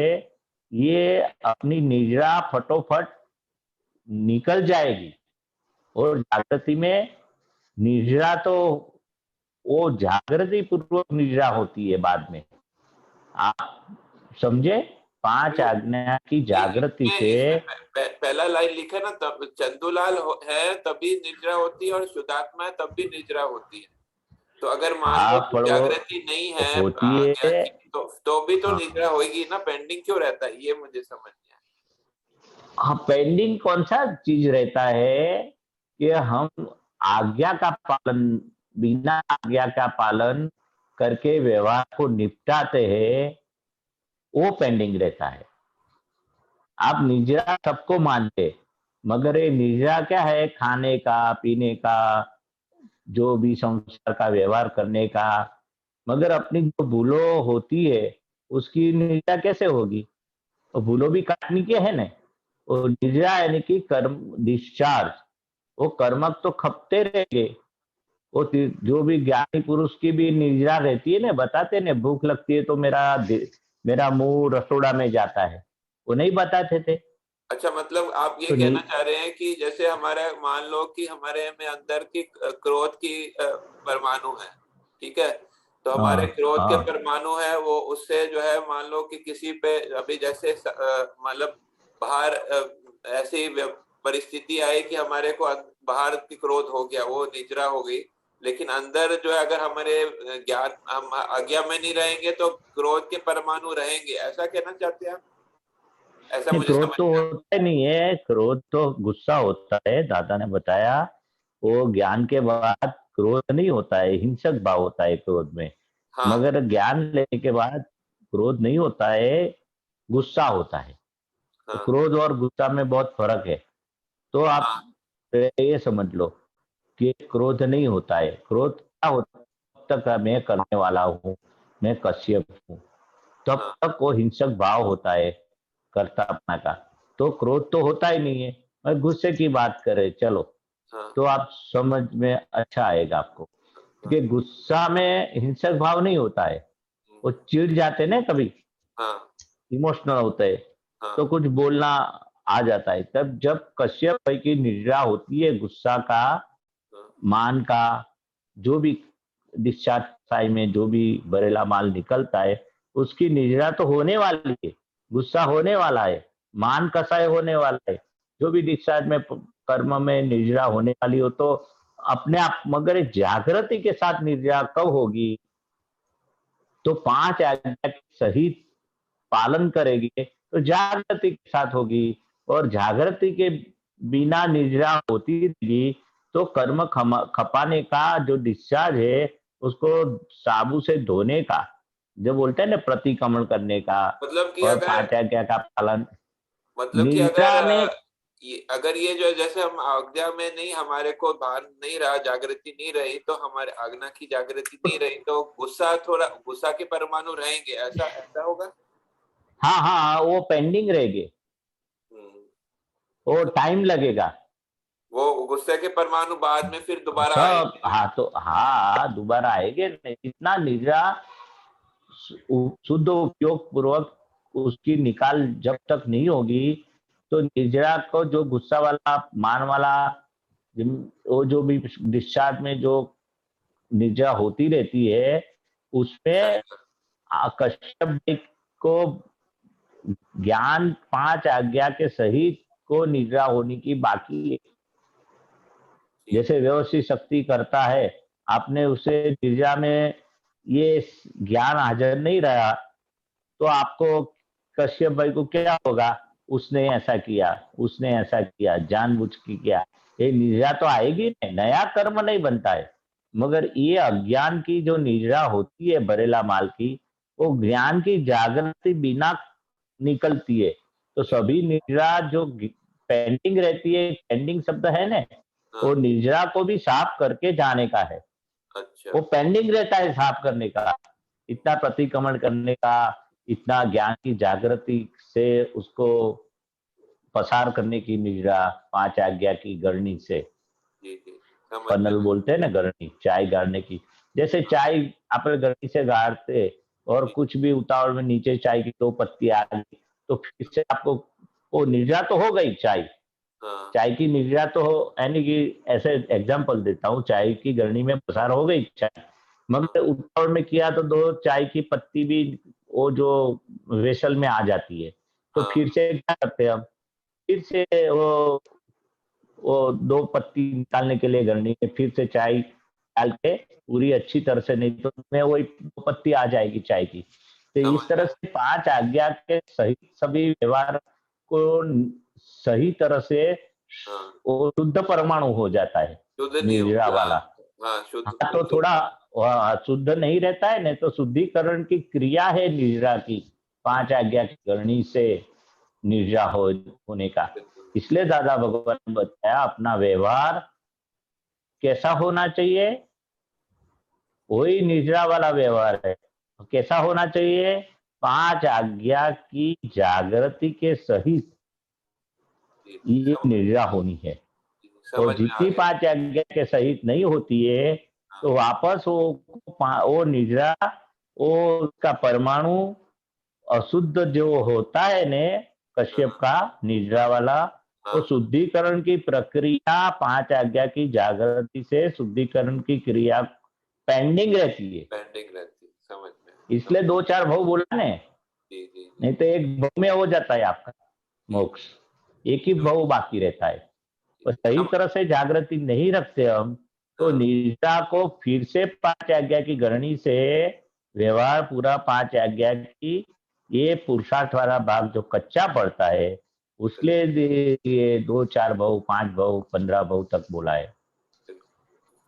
ये अपनी निद्रा फटोफट निकल जाएगी। और जागृति में निद्रा तो वो जागृति पूर्वक निद्रा होती है बाद में, आप समझे। 5 आज्ञा की जागृति से पहला लाइन लिखा ना, तब चंदूलाल है तभी निद्रा होती है और शुद्धात्मा है तब भी निद्रा होती है। तो अगर मान लो जागृति नहीं है होती है तो भी तो निद्रा होगी ना, पेंडिंग क्यों रहता है, ये मुझे समझ नहीं आया। हाँ, पेंडिंग कौन सा चीज रहता है कि हम आज्ञा का पालन, बिना आज्ञा का पालन करके व्यवहार को निपटाते हैं, वो पेंडिंग रहता है। आप निद्रा सबको मानते, मगर ये निद्रा क्या है, खाने का, पीने का, जो भी संसार का व्यवहार करने का। मगर अपनी जो भूलो होती है उसकी निद्रा कैसे होगी, तो भूलो भी काटनी के है ना। वो निद्रा यानी कि कर्म डिस्चार्ज, वो कर्मक तो खपते रहेंगे, वो जो भी ज्ञानी पुरुष की भी निद्रा रहती है ना, बताते ना भूख लगती है तो मेरा मुंह रसोड़ा में जाता है, वो नहीं बताते थे। अच्छा, मतलब आप ये तो कहना चाह रहे हैं कि जैसे हमारे मान लो कि हमारे में अंदर की क्रोध की परमाणु है, ठीक है, तो हमारे क्रोध के परमाणु है वो, उससे जो है मान लो कि किसी पे अभी जैसे मतलब बाहर ऐसी परिस्थिति आई कि हमारे को बाहर की क्रोध हो गया, वो निद्रा हो गई, लेकिन अंदर जो है अगर हमारे ज्ञान हम आज्ञा में नहीं रहेंगे तो क्रोध के परमाणु रहेंगे, ऐसा कहना चाहते हैं आप? ऐसा मुझे क्रोध तो होता ही नहीं है, क्रोध तो गुस्सा होता है, दादा ने बताया। वो ज्ञान के बाद क्रोध नहीं होता है, हिंसक भाव होता है क्रोध में। हाँ। मगर ज्ञान लेने के बाद क्रोध नहीं होता है, गुस्सा होता है। हाँ। तो क्रोध और गुस्सा में बहुत फर्क है। तो आप ये समझ लो कि क्रोध नहीं होता है। क्रोध क्या होता है? तब तक मैं करने वाला हूँ, मैं कश्यप हूँ, तब तक वो हिंसक भाव होता है कर्तापना का। तो क्रोध तो होता ही नहीं है। मैं गुस्से की बात करें चलो, तो आप समझ में अच्छा आएगा आपको कि गुस्सा में हिंसक भाव नहीं होता है। वो चिढ़ जाते ना कभी, इमोशनल होते हैं, तो कुछ बोलना आ जाता है। तब जब कश्यप भाई की निद्रा होती है, गुस्सा का, मान का, जो भी डिस्चार्ज साई में जो भी बरेला माल निकलता है, उसकी निद्रा तो होने वाली है, गुस्सा होने वाला है, मान कसाय होने वाला है, जो भी डिस्चार्ज में कर्म में निद्रा होने वाली हो तो अपने आप। मगर जागृति के साथ निद्रा कब होगी? तो 5 आज्ञा के सहित पालन करेगी तो जागृति के साथ होगी, और जागृति के बिना निद्रा होती रहेगी तो कर्म खपाने का जो डिस्चार्ज है उसको साबु से धोने का, जो बोलते हैं ना प्रतिक्रमण करने का, मतलब कि और 5 आज्ञा का पालन, मतलब कि निद्रा में अगर ये जो जैसे हम आज्ञा में नहीं, हमारे को भान नहीं रहा, जागृति नहीं रही, तो हमारे आज्ञा की जागृति नहीं रही, तो गुस्सा के परमाणु रहेंगे, ऐसा होगा? हाँ हाँ, वो पेंडिंग रहेंगे, वो टाइम लगेगा। वो गुस्से के परमाणु बाद में फिर दोबारा आएंगे। हाँ, तो हाँ दोबारा आएंगे। इतना निद्रा शुद्ध उपयोग पूर्वक उसकी निकाल जब तक नहीं होगी, तो निद्रा को जो गुस्सा वाला मान वाला वो जो भी डिस्चार्ज में जो निद्रा होती रहती है, उसमें कश्यप को ज्ञान 5 आज्ञा के सहित को निद्रा होने की बाकी है। जैसे व्यवस्थित शक्ति करता है, आपने उसे निद्रा में ये ज्ञान हाजिर नहीं रहा तो आपको कश्यप भाई को क्या होगा? उसने ऐसा किया, उसने ऐसा किया, जानबूझ के किया। ये निद्रा तो आएगी नहीं, नया कर्म नहीं बनता है। मगर ये अज्ञान की जो निद्रा होती है बरेला माल की, वो ज्ञान की जागृति बिना निकलती है। तो सभी निद्रा जो पेंडिंग रहती है, पेंडिंग शब्द है ना, वो निद्रा को भी साफ करके जाने का है। अच्छा। वो पेंडिंग रहता है साफ करने का, इतना प्रतिक्रमण करने का, इतना ज्ञान की जागृति से उसको पसार करने की निद्रा 5 आज्ञा की गरणी से। पन्नल बोलते हैं ना, गरणी चाय गाड़ने की। जैसे चाय आप गरणी से गाड़ते और कुछ भी उतावल में नीचे चाय की 2 पत्ती आ गई, तो फिर से आपको वो निद्रा तो हो गई। चाय की निद्रा तो हो, यानी कि ऐसे एग्जांपल देता हूँ, चाय की गरणी में पसार हो गई चाय, मगर उतावल में किया तो 2 चाय की पत्ती भी वो जो वेसल में आ जाती है। तो फिर से क्या करते हैं हम? फिर से वो 2 पत्ती निकालने के लिए गरणी में फिर से चाय डाल के पूरी अच्छी तरह से, नहीं तो में वही 2 पत्ती आ जाएगी चाय की। तो इस तरह से 5 आज्ञा के सही सभी व्यवहार को सही तरह से वो शुद्ध परमाणु हो जाता है निद्रा वाला। तो थोड़ा शुद्ध नहीं रहता है, नहीं तो शुद्धिकरण की क्रिया है निद्रा की, 5 आज्ञा की गरणी से निद्रा होने का। इसलिए दादा भगवान ने बताया अपना व्यवहार कैसा होना चाहिए, वही निद्रा वाला व्यवहार है। कैसा होना चाहिए? 5 आज्ञा की जागृति के सहित ये निद्रा होनी है। और जितनी 5 आज्ञा के सहित नहीं होती है तो वापस वो निद्रा, वो उसका परमाणु अशुद्ध जो होता है ने कश्यप का निद्रा वाला, वो शुद्धिकरण की प्रक्रिया 5 आज्ञा की जागृति से शुद्धिकरण की क्रिया पेंडिंग रहती है। समझ में। इसलिए 2-4 भव बोला ने, नहीं तो एक भव में हो जाता है आपका मोक्ष, एक ही भव बाकी रहता है। तो सही तरह से जागृति नहीं रखते हम, तो निद्रा को फिर से 5 आज्ञा की गणनी से व्यवहार पूरा 5 आज्ञा की ये पुरुषार्थ वाला भाग जो कच्चा पड़ता है, उसलिए ये 2-4 भव, 5 भव, 15 भव तक बोला है।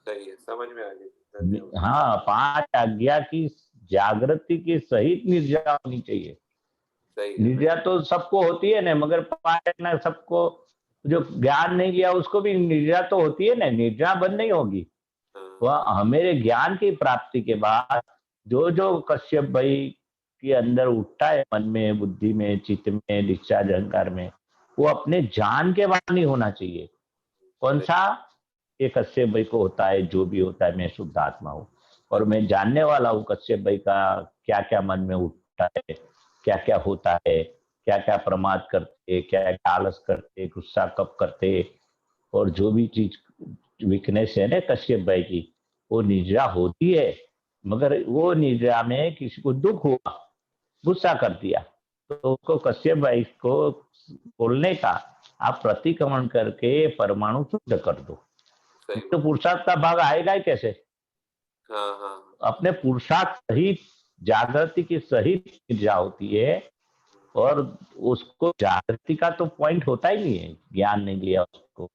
सही है, समझ में आ गया। हाँ, 5 आज्ञा की जागृति की सहित निद्रा होनी चाहिए। निद्रा तो सबको होती है ना, मगर 5 आज्ञा सबको जो ज्ञान नहीं लिया उसको भी निद्रा तो होती है ना, निद्रा बंद नहीं होगी। वह हमारे ज्ञान की प्राप्ति के बाद जो जो कश्यप भाई के अंदर उठता है, मन में, बुद्धि में, चित्त में, डिस्चार्ज अहंकार में, वो अपने जान के बाहर नहीं होना चाहिए। कौन सा? ये कश्यप भाई को होता है, जो भी होता है मैं शुद्ध आत्मा हूँ और मैं जानने वाला हूँ कश्यप भाई का क्या क्या मन में उठता है, क्या क्या होता है, क्या क्या प्रमाद करते, क्या क्या आलस करते, गुस्सा कब करते, और जो भी चीज वीकनेस है ना कश्यप भाई की, वो निद्रा होती है। मगर वो निद्रा में किसी को दुख हुआ, गुस्सा कर दिया, तो उसको कश्यप भाई को बोलने का आप प्रतिक्रमण करके परमाणु शुद्ध कर दो। तो पुरुषार्थ का भाग आएगा ही कैसे? अपने पुरुषार्थ सहित जागृति की सहित निद्रा होती है, और उसको जागृति का तो पॉइंट होता ही नहीं है, ज्ञान नहीं लिया उसको।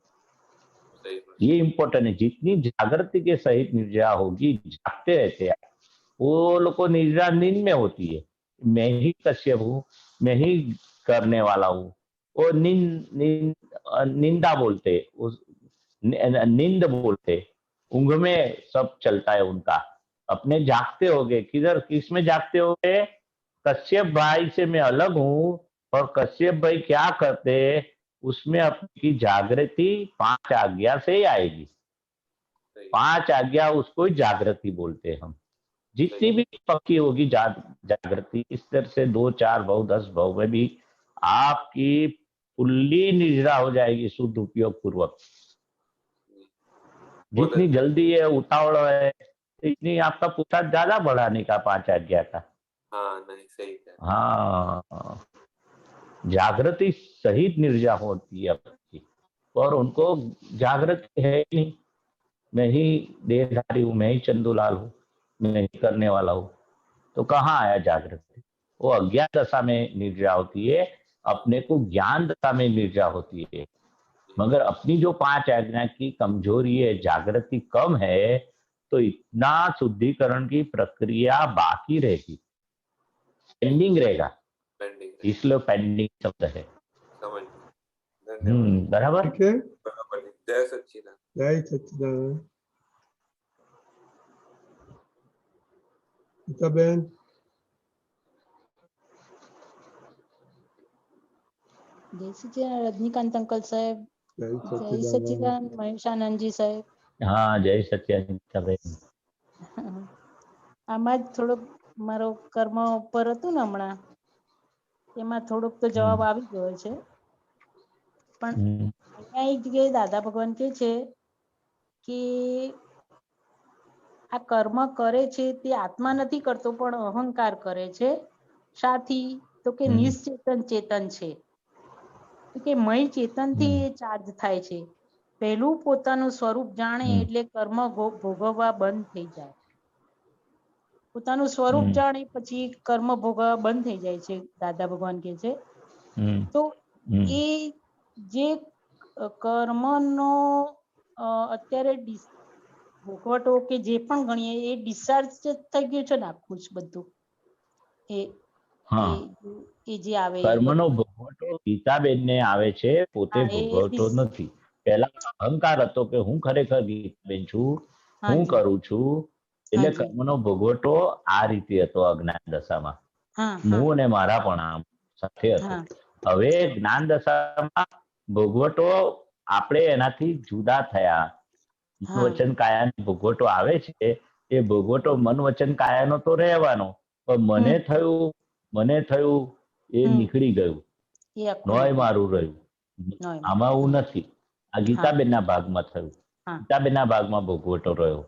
ये इम्पोर्टेंट है। जितनी जागृति के सहित निद्रा होगी, जागते रहते हैं वो लोग को, निद्रा नींद में होती है। मैं ही कश्यप हूँ, मैं ही करने वाला हूँ, वो निंदा बोलते, उस नींद बोलते, ऊंघ में सब चलता है उनका। अपने जागते होगे, किधर किस में जागते होगे? कश्यप भाई से मैं अलग हूँ, और कश्यप भाई क्या करते उसमें अपनी जागृति 5 आज्ञा से ही आएगी। 5 आज्ञा उसको ही जागृति बोलते हैं हम। जितनी भी पक्की होगी जागृति, इस तरह से 2-4 भव, 10 भव में भी आपकी फुल्ली निद्रा हो जाएगी शुद्ध उपयोग पूर्वक। जितनी जल्दी है, उतावड़ है, इतनी आपका पुरुषार्थ ज्यादा बढ़ाने का 5 आज्ञा का। नहीं सही है। हाँ, जागृति सहित निद्रा होती है आपकी, और उनको जागृति है नहीं, मैं ही देहधारी हूँ, मैं ही चंदूलाल हूँ, मैं ही करने वाला हूँ, तो कहाँ आया जागृति? वो अज्ञान दशा में निद्रा होती है, अपने को ज्ञान दशा में निद्रा होती है। मगर अपनी जो 5 आज्ञा की कमजोरी है, जागृति कम है, तो इतना शुद्धिकरण की प्रक्रिया बाकी रहेगी, पेंडिंग रहेगा, इसलिए पेंडिंग शब्द है। बराबर। जय सच्चिदानंद। जय सच्चिदानंद। बहन जय सच्चिदानंद रजनीकांत अंकल साहेब। जय सच्चिदानंद મહેશાનંદ जी साहेब। हाँ, जय सच्चिदानंદ। આમાં થોડોક મારો કર્મ ઉપર હતું ને હમણાં, એમાં થોડોક તો જવાબ આવી ગયો છે, પણ અહીંયા એક જગ્યાએ દાદા ભગવાન કહે છે કે આ કર્મ કરે છે તે આત્મા નથી કરતો પણ અહંકાર કરે છે। સાથી તો કે નિશ્ચેતન ચેતન છે, કે મય ચેતન થી ચાર્જ થાય છે। પહેલું પોતાનું સ્વરૂપ જાણે એટલે કર્મ ભોગવવા બંધ થઈ જાય। પોતાનું સ્વરૂપ જાણે પછી કર્મ ભોગવવા બંધ થઈ જાય છે, દાદા ભગવાન કહે છે। તો એ જે કર્મનો અત્યારે ભોગવટો કે જે પણ ગણીએ એ ડિસ્ચાર્જ થઈ ગયું છે ને આખું જ બધું એ જે આવે કર્મનો ભોગવટો ગીતાબેન ને આવે છે, પોતે ભોગવતો નથી। પહેલા અહંકાર હતો કે હું ખરેખર ગીતાબેન છું, હું કરું છું, એટલે કર્મનો ભોગવટો આ રીતે હતો અજ્ઞાન દશામાં, હું અને મારા પણ સાથે હતો। હવે જ્ઞાન દશામાં ભોગવટો આપણે એનાથી જુદા થયા, મન વચન કાયાનો ભોગવટો આવે છે એ ભોગવટો મન વચન કાયાનો તો રહેવાનો, પણ મને થયું એ નીકળી ગયું, નોય મારું રહ્યું. આમાં એવું નથી. આ ગીતાબેનના ભાગમાં થયું. ગીતાબેનના ભાગમાં ભોગવટો રહ્યો.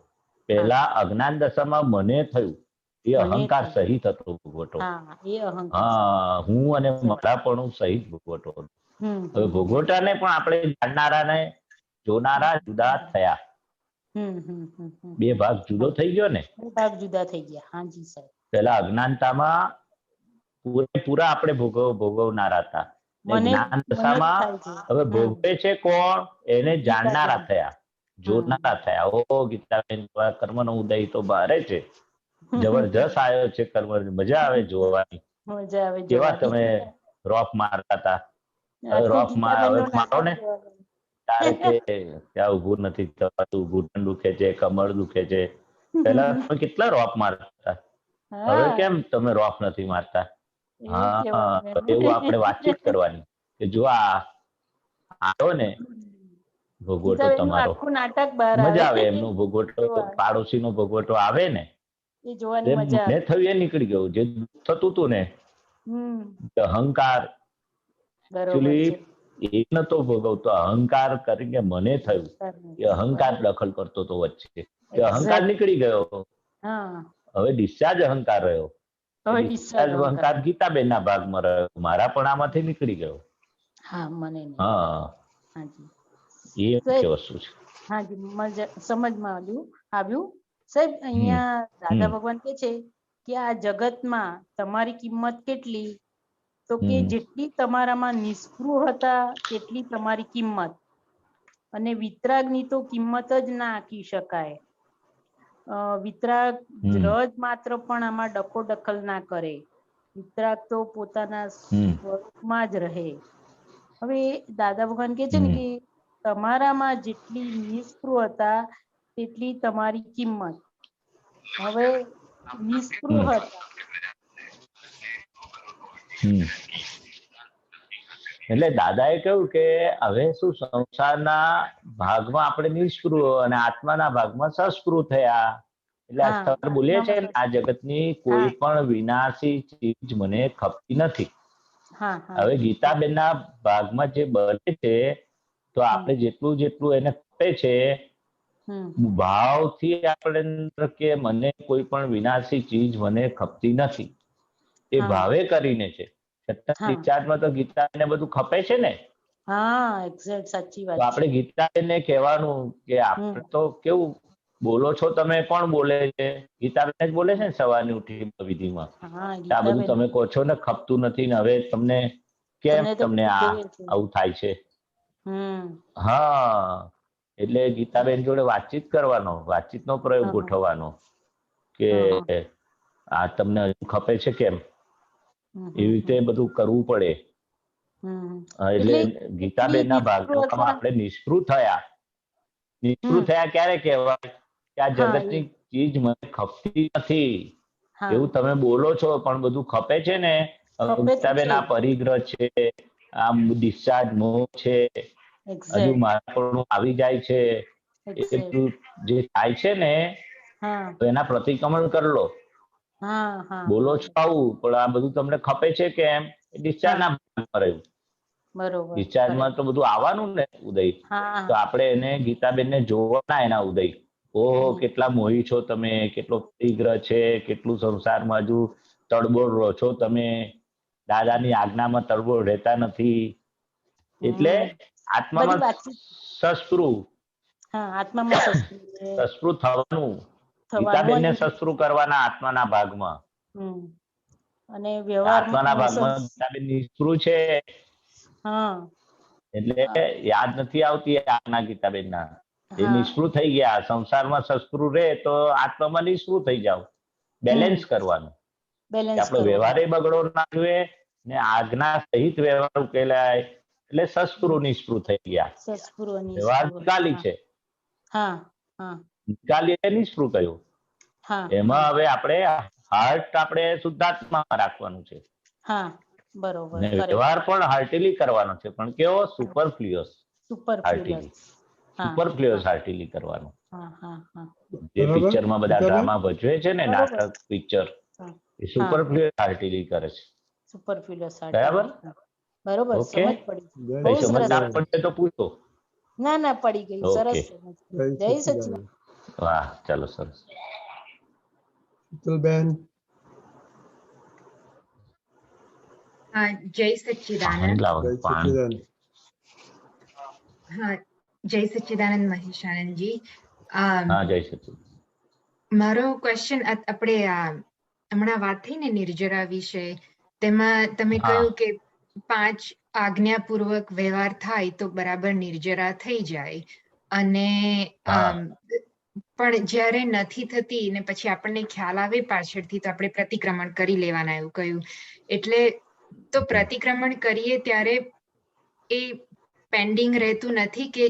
પહેલા અજ્ઞાન દશામાં મને થયું એ અહંકાર સહિત હતો ભોગવટો. હા, હું અને મારાપણું સહિત ભોગવટો. હવે ભોગવટાને પણ આપણે જાણનારાને જોનારા જુદા થયા. બે ભાગ જુદો થઈ ગયો ને. ભાગ જુદા થઈ ગયા. હાજી સાહેબ. પેલા અજ્ઞાનતામાં પૂરેપૂરા આપણે ભોગવનારા હતા. જ્ઞાન દશામાં હવે ભોગવે છે કોણ? એને જાણનારા થયા, જોનારા થયા. ઓ ગીતાબેન, કર્મનો ઉદય તો બારે છે, જબરજસ્ત આવ્યો છે કર્મ. મજા આવે જોવાની. કેવા તમે રોફ મારતા હતા. રોફ મારો ને તારે કે ત્યાં ઉભું નથી થવાતું, ઘૂંટણ દુખે છે, કમર દુખે છે. પેલા તમે કેટલા રોફ મારતા હતા, હવે કેમ તમે રોફ નથી મારતા? હા, એવું આપણે વાતચીત કરવાની કે જો આ આવ્યો ને ભોગવટો તમારો, મજા આવે એમનો ભોગવટો, પાડોશી નો ભોગવટો આવે ને મને થયું એ નીકળી ગયું. જે થતું હતું ને અહંકાર, એ નતો ભોગવતો, અહંકાર કરીને મને થયું એ અહંકાર દખલ કરતો હતો વચ્ચે. એ અહંકાર નીકળી ગયો, હવે ડિસ્ચાર્જ અહંકાર રહ્યો. ડિસ્ચાર્જ અહંકાર ગીતાબેન ના ભાગમાં રહ્યો, મારા પણ આમાંથી નીકળી ગયો. હા, એ મુખ્ય વસ્તુ છે. હાજી, સમજમાં આવ્યું સાહેબ. અહીંયા દાદા ભગવાન કે છે કે આ જગતમાં તમારી કિંમત કેટલી? તો કે જેટલી તમારામાં નિસ્પૃહતા તેટલી તમારી કિંમત, અને વિતરાગની તો કિંમત જ ના આંકી શકાય. વિતરાગ રજ માત્ર પણ આમાં ડખો દખલ ના કરે. વિતરાગ તો પોતાના સ્વરૂપમાં જ રહે. હવે દાદા ભગવાન કે છે ને કે તમારામાં જેટલી નિસ્પૃહતા તેટલી તમારી કિંમત. હવે નિસ્પૃહતા એટલે દાદાએ કહ્યું કે હવે શું, સંસારના ભાગમાં આપણે નિષ્પૃહ અને આત્માના ભાગમાં સસ્પૃહ થયા. એટલે આ સ્થળ બોલીએ છે આ જગતની કોઈ પણ વિનાશી ચીજ મને ખપતી નથી. હવે ગીતાબેનના ભાગમાં જે બને છે તો આપણે જેટલું જેટલું એને ખપે છે ભાવથી આપણે કે મને કોઈ પણ વિનાશી ચીજ મને ખપતી નથી એ ભાવે કરીને છે. ડિસ્ચાર્જમાં તો ગીતાને બધું ખપે છે ને. સાચી વાત. તો આપણે ગીતાબેનને કહેવાનું કે આપણે તો કેવું બોલો છો તમે, કોણ બોલે છે? ગીતાબેન જ બોલે છે ને સવારની ઉઠી વિધિમાં. આ બધું તમે કહો છો ને ખપતું નથી ને હવે તમને કેમ તમને આવું થાય છે? હા, એટલે ગીતાબેન જોડે વાતચીત કરવાનો, વાતચીતનો પ્રયોગ ગોઠવવાનો કે આ તમને ખપે છે કેમ, એવી રીતે બધું કરવું પડે. એટલે ગીતાબેનના ભાગમાં આપણે નિષ્પૃહ થયા. નિષ્પૃહ થયા ક્યારે કહેવાય? કે આ જગતની ચીજ મને ખપતી નથી એવું તમે બોલો છો, પણ બધું ખપે છે ને. ગીતાબેન આ પરિગ્રહ છે, આ ડિસ્ચાર્જ મોહ છે, હજુ મારા પણ આવી જાય છે, એ બધું જે થાય છે ને એના પ્રતિક્રમણ કરી લો. બોલો છો આવું, પણ આ બધું તમને ખપે છે કેમ? ડિસ્ચાર્જ ના ભાગમાં રહ્યું. ડિસ્ચાર્જમાં તો બધું આવવાનું ને ઉદય. તો આપણે એને ગીતાબેનને જોવાના એના ઉદય. ઓહો, કેટલા મોહી છો તમે, કેટલો પરિગ્રહ છે, કેટલું સંસારમાં હજુ તડબોળ રહો છો તમે, દાદાની આજ્ઞામાં તડબોળ રહેતા નથી. એટલે આત્મામાં સસ્પૃહ થવાનું. ગીતાબેનને સસ્પૃહ કરવાના આત્માના ભાગમાં. અને આત્માના ભાગમાં ગીતાબેન નિષ્પૃહ છે એટલે યાદ નથી આવતી આજ્ઞા ગીતાબેનના. એ નિષ્પૃહ થઈ ગયા. સંસારમાં સસ્પૃહ રહે તો આત્મામાં નિષ્પૃહ થઈ જાવ. બેલેન્સ કરવાનું. આપણો વ્યવહારે બગડો ના જોઈએ ને આજ્ઞા સહિત વ્યવહાર ઉકેલાય. એટલે સસ્પૃહ નિષ્પૃહ થઈ ગયા. વ્યવહાર નિકાલી છે, નિકાલી એટલે નિષ્પૃહ કહ્યું. એમાં હવે આપણે હાર્ટ આપણે શુદ્ધાત્મામાં રાખવાનું છે. વ્યવહાર પણ હાર્ટીલી કરવાનો છે, પણ કેવો? Superfluous heartily. સુપરફ્લુઅસ હાર્ટીલી કરવાનો. જે પિક્ચરમાં બધા ડ્રામા ભજવે છે ને, નાટક પિક્ચર, એ સુપરફ્લુઅસ હાર્ટિલી કરે છે. સુપરફ્લુઅસ બરાબર બરોબર, ઓકે, સમજ પડી. કઈ બહુ સમજ સરસ. ના પડે તો પૂછો. ના પડી ગઈ. સરસ ઓકે. સમજ. જય સચિદાનંદ. વાહ, ચાલો સરસ. શીતલબેન. હા, જય સચ્ચિદાનંદ. હા, જય સચ્ચિદાનંદ મહેશાનંદજી. હા, જય સચ્ચિદાનંદ. મારો ક્વેશ્ચન, આપણે હમણાં વાત થઈ ને નિર્જરા વિશે, તેમાં તમે કહ્યું કે 5 આજ્ઞાપૂર્વક વ્યવહાર થાય તો બરાબર નિર્જરા થઈ જાય, અને પણ જ્યારે નથી થતી ને પછી આપણને ખ્યાલ આવે પાછળથી, તો આપણે પ્રતિક્રમણ કરી લેવાના એવું કહ્યું. એટલે તો પ્રતિક્રમણ કરીએ ત્યારે એ પેન્ડિંગ રહેતું નથી કે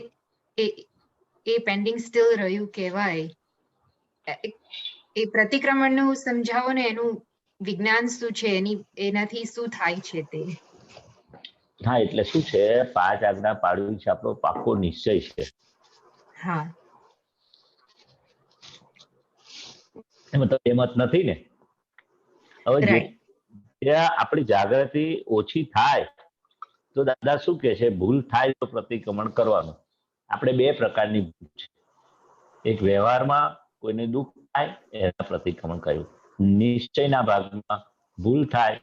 એ પેન્ડિંગ સ્ટીલ રહ્યું કહેવાય? એ પ્રતિક્રમણનું સમજાવો ને, એનું વિજ્ઞાન શું છે, એનાથી શું થાય છે તે? હા, એટલે શું છે, 5 આજ્ઞા પાડવી છે આપણો પાક્કો નિશ્ચય છે. હા, એમાં તો એમત નથી ને. હવે જે આપણી જાગૃતિ ઓછી થાય તો દાદા શું કે છે, ભૂલ થાય તો પ્રતિક્રમણ કરવાનું. આપણે 2 પ્રકારની ભૂલ છે. એક વ્યવહારમાં કોઈને દુઃખ થાય એના પ્રતિક્રમણ કર્યું. નિશ્ચયના ભાગમાં ભૂલ થાય,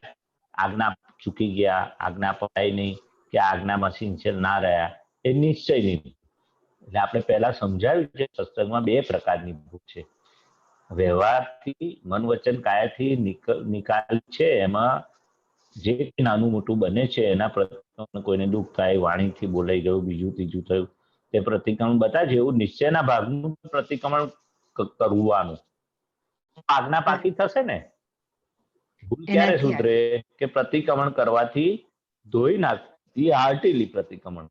આજ્ઞા ચૂકી ગયા, આજ્ઞા પડાય નહીં, કે આજ્ઞામાં સિન્સિયર ના રહ્યા, એ નિશ્ચય નહીં. એટલે આપણે પહેલા સમજાવ્યું છે સત્સંગમાં 2 પ્રકારની ભૂલ છે. વ્યવહારથી, મન વચન કાયાથી નિકાલ છે, એમાં જે નાનું મોટું બને છે એના પ્રતિક્રમણ, કોઈને દુઃખ થાય, વાણીથી બોલાઈ ગયું, બીજું ત્રીજું થયું, તે પ્રતિક્રમણ બતાવે છે. એવું નિશ્ચયના ભાગનું પ્રતિક્રમણ કરવાનું. આજ્ઞા પાકી થશે ને. ભૂલ ક્યારે સુધરે કે પ્રતિક્રમણ કરવાથી ધોઈ નાખતી હાર્ટીલી પ્રતિક્રમણ.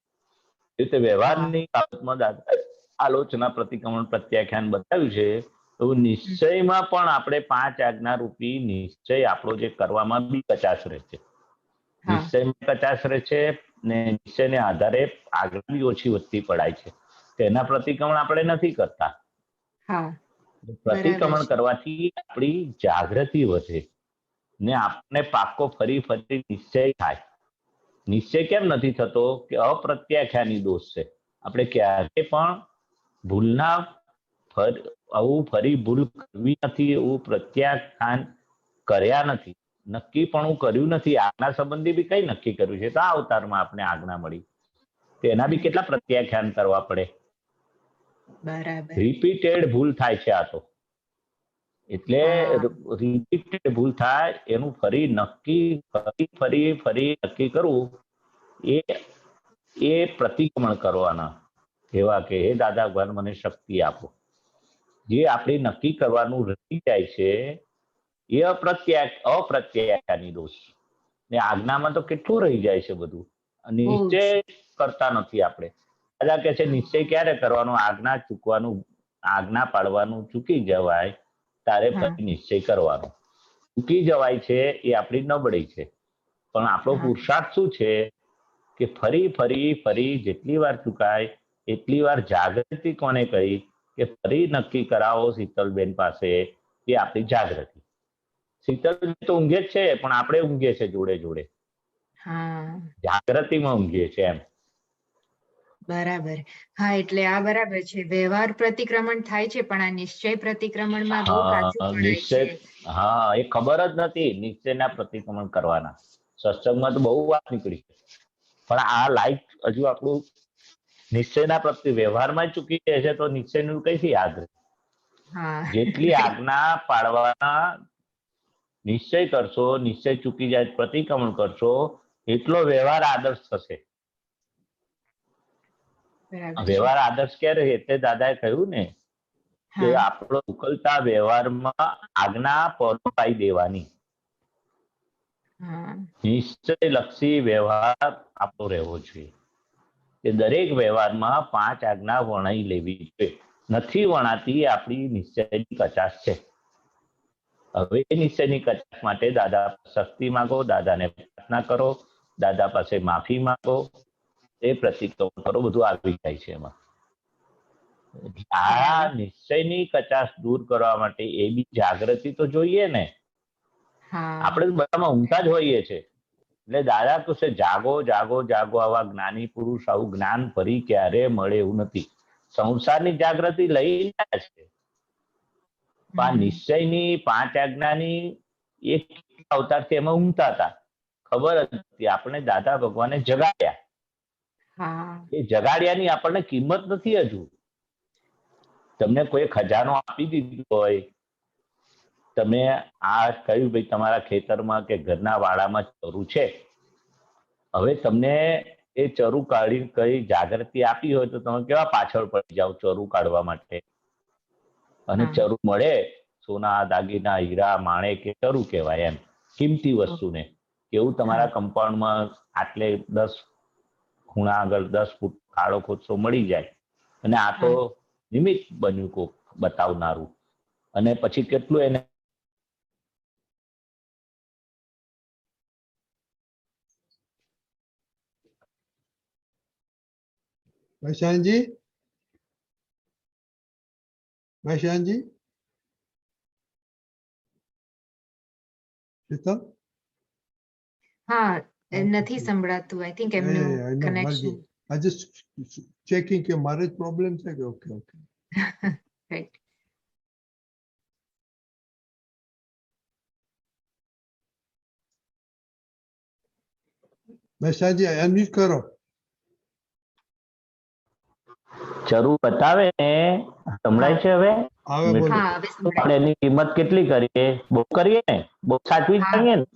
એ રીતે વ્યવહારની બાબતમાં આલોચના, પ્રતિક્રમણ, પ્રત્યાખ્યાન બતાવ્યું છે. તો નિશ્ચયમાં પણ આપણે 5 આજ્ઞા રૂપી નિશ્ચય આપણો જે કરવામાં બી કચાશ રહે છે. નિશ્ચયમાં કચાશ રહે છે ને, નિશ્ચયને આધારે આજ્ઞા બી ઓછી વધતી પડાય છે. તેના પ્રતિક્રમણ આપણે નથી કરતા. પ્રતિક્રમણ કરવાથી આપણી જાગૃતિ વધે ને આપણને પાકો ફરી નિશ્ચય થાય. નિશ્ચય કેમ નથી થતો? કે અપ્રત્યાખ્યાની દોષ છે. આપણે ક્યારે પણ ભૂલના આવું ફરી ભૂલ કરવી નથી, એવું પ્રત્યાખ્યાન કર્યા નથી, નક્કી પણ કર્યું નથી. આજ્ઞા સંબંધી બી કઈ નક્કી કર્યું છે? તો આ અવતારમાં આપણે આજ્ઞા મળી, તેના બી કેટલા પ્રત્યાખ્યાન કરવા પડે. રિપીટેડ ભૂલ થાય છે આ તો. એટલે રિપીટેડ ભૂલ થાય એનું ફરી નક્કી કરવું, એ પ્રતિક્રમણ કરવાના. એવા કે હે દાદા ભગવાન મને શક્તિ આપો. જે આપણે નક્કી કરવાનું રહી જાય છે એ અપ્રત્યાખ્યાની દોષ. ને આજ્ઞામાં તો કેટલું રહી જાય છે બધું. નિશ્ચય કરતા નથી આપણે. દાદા કે છે નિશ્ચય ક્યારે કરવાનો? આજ્ઞા ચૂકવાનું, આજ્ઞા પાડવાનું ચૂકી જવાય ત્યારે પછી નિશ્ચય કરવાનો. ચૂકી જવાય છે એ આપણી નબળી છે. પણ આપણો પુરુષાર્થ શું છે કે ફરી જેટલી વાર ચૂકાય એટલી વાર જાગૃતિ કોને કહી કે ફરી નક્કી કરાવો શીતલબેન પાસે, એ આપણી જાગૃતિ. શીતલબેન તો ઊંઘે જ છે, પણ આપણે ઊંઘીએ છે જોડે જોડે, જાગૃતિમાં ઊંઘીએ છે એમ. બરાબર. હા, એટલે આ બરાબર છે. વ્યવહાર પ્રતિક્રમણ થાય છે, પણ આ નિશ્ચય પ્રતિક્રમણમાં બહુ કાચું પડાય છે. હા, એ ખબર જ નથી નિશ્ચયના પ્રતિક્રમણ કરવાના. સત્સંગમાં તો બહુ વાત નીકળી, પણ આ લાઈફ હજુ આપણું નિશ્ચયના પ્રતિ વ્યવહારમાં ચૂકી જાય છે, તો નિશ્ચયનું કઈથી યાદ રહે? જેટલી આજ્ઞા પાડવાના નિશ્ચય કરશો, નિશ્ચય ચૂકી જાય પ્રતિક્રમણ કરશો, એટલો વ્યવહાર આદર્શ થશે. વ્યવહાર આદર્શ ક્યારે? એટલે દાદાએ કહ્યું ને કે આપણો ઉકલતા વ્યવહારમાં આજ્ઞા પરોપાઈ દેવાની. નિશ્ચય લક્ષી વ્યવહાર આપણો રહેવો જોઈએ. કે દરેક વ્યવહારમાં 5 આજ્ઞા વણાઈ લેવી જોઈએ. નથી વણાતી આપણી નિશ્ચયની કચાશ છે. હવે એ નિશ્ચયની કચાશ માટે દાદા શક્તિ માંગો, દાદાને પ્રાર્થના કરો, દાદા પાસે માફી માંગો, એ પ્રતિક્રમણ કરો, બધું આવી જાય છે એમાં. આ નિશ્ચયની કચાશ દૂર કરવા માટે એ બી જાગૃતિ તો જોઈએ ને. આપણે બધામાં ઊંઘતા જ હોઈએ છે. એટલે દાદા તો છે જાગો જાગો જાગો, આવા જ્ઞાની પુરુષ આવું જ્ઞાન ફરી ક્યારે મળે એવું નથી. સંસારની જાગૃતિ લઈ રહ્યા છે, નિશ્ચયની 5 આજ્ઞાની એક અવતારથી એમાં ઊંઘતા હતા, ખબર જ નથી. આપણે દાદા ભગવાને જગાડ્યા, એ જગાડ્યાની આપણને કિંમત નથી હજુ. તમને કોઈ ખજાનો આપી દીધો હોય, તમે આ કહ્યું ભાઈ તમારા ખેતરમાં કે ઘરના વાડામાં ચરુ છે, હવે તમને એ ચરુ કાઢી કઈ જાગૃતિ આપી હોય તો તમે કેવા પાછળ પડી જાઓ ચરુ કાઢવા માટે. અને ચરુ મળે, સોના દાગીના હીરા માણેક કે ચરુ કહેવાય, એમ કિંમતી વસ્તુને. એવું તમારા કમ્પાઉન્ડમાં આટલે 10 ખૂણા આગળ 10 ફૂટ કાળો ખોદશો મળી જાય. અને આ તો નિમિત્ત બન્યું કોક બતાવનારું, અને પછી કેટલું એને મહેશાનજી, મહેશાનજી, શીતલ, હા નથી સંભળાતું. આઈ થિંક એમનું કનેક્શન. I just checking કે મારે જ પ્રોબ્લેમ છે કે ઓકે ઓકે રાઈટ. મહેશાનજી અનમ્યુટ કરો. ચરુ બતાવે ને સંભળાય છે હવે? એની કિંમત કેટલી કરીએ? બહુ કરીએ ને, બહુ સાચવી કરીએ ને.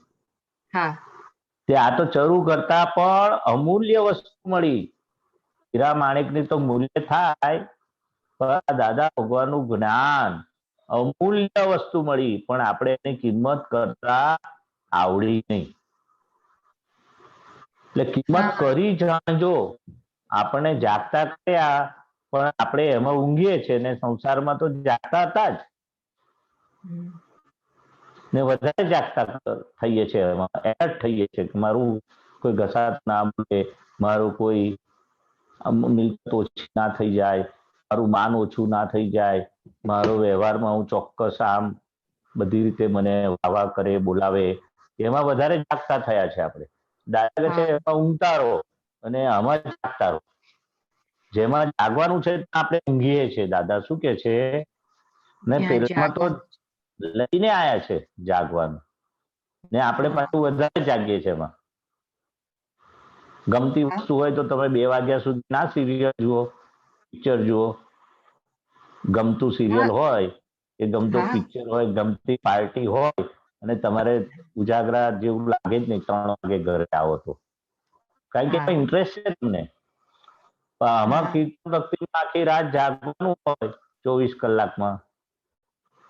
તે આ તો ચરુ કરતા પણ અમૂલ્ય વસ્તુ મળી. હીરા માણેકની તો મૂલ્ય થાય, પણ દાદા ભગવાનનું જ્ઞાન અમૂલ્ય વસ્તુ મળી, પણ આપણે એની કિંમત કરતા આવડી નહીં. એટલે કિંમત કરી જાણજો. આપણે જાગતા કર્યા, પણ આપણે એમાં ઊંઘીએ છીએ ને સંસારમાં તો જાગતા હતા જ ને વધારે જાગતા થઈએ છીએ, એમાં એલર્ટ થઈએ છીએ કે મારું કોઈ ઘસાત ના મળે, મારું કોઈ મિલકત ઓછી ના થઈ જાય, મારું માન ઓછું ના થઈ જાય, મારો વ્યવહારમાં હું ચોક્કસ આમ બધી રીતે મને વાવા કરે બોલાવે, એમાં વધારે જાગતા થયા છે આપણે. દાદા છે એમાં ઊંઘતા રહો અને આમાં જાગતા રહો. જેમાં જાગવાનું છે આપણે ઊંઘીએ છીએ. દાદા શું કે છે ને પેલામાં તો લઈને આયા છે જાગવાનું, ને આપણે પાછું વધારે જાગીએ છીએ. એમાં ગમતી વસ્તુ હોય તો તમે 2 વાગ્યા સુધી ના સિરિયલ જુઓ, પિક્ચર જુઓ. ગમતું સિરિયલ હોય કે ગમતું પિક્ચર હોય, ગમતી પાર્ટી હોય, અને તમારે ઉજાગરા જેવું લાગે જ નહીં 3 વાગે ઘરે આવો તો, કારણ કે ઇન્ટરેસ્ટ છે તમને. આમાં કીર્તન ભક્તિમાં આખી રાત જાગવાનું હોય 24 કલાકમાં,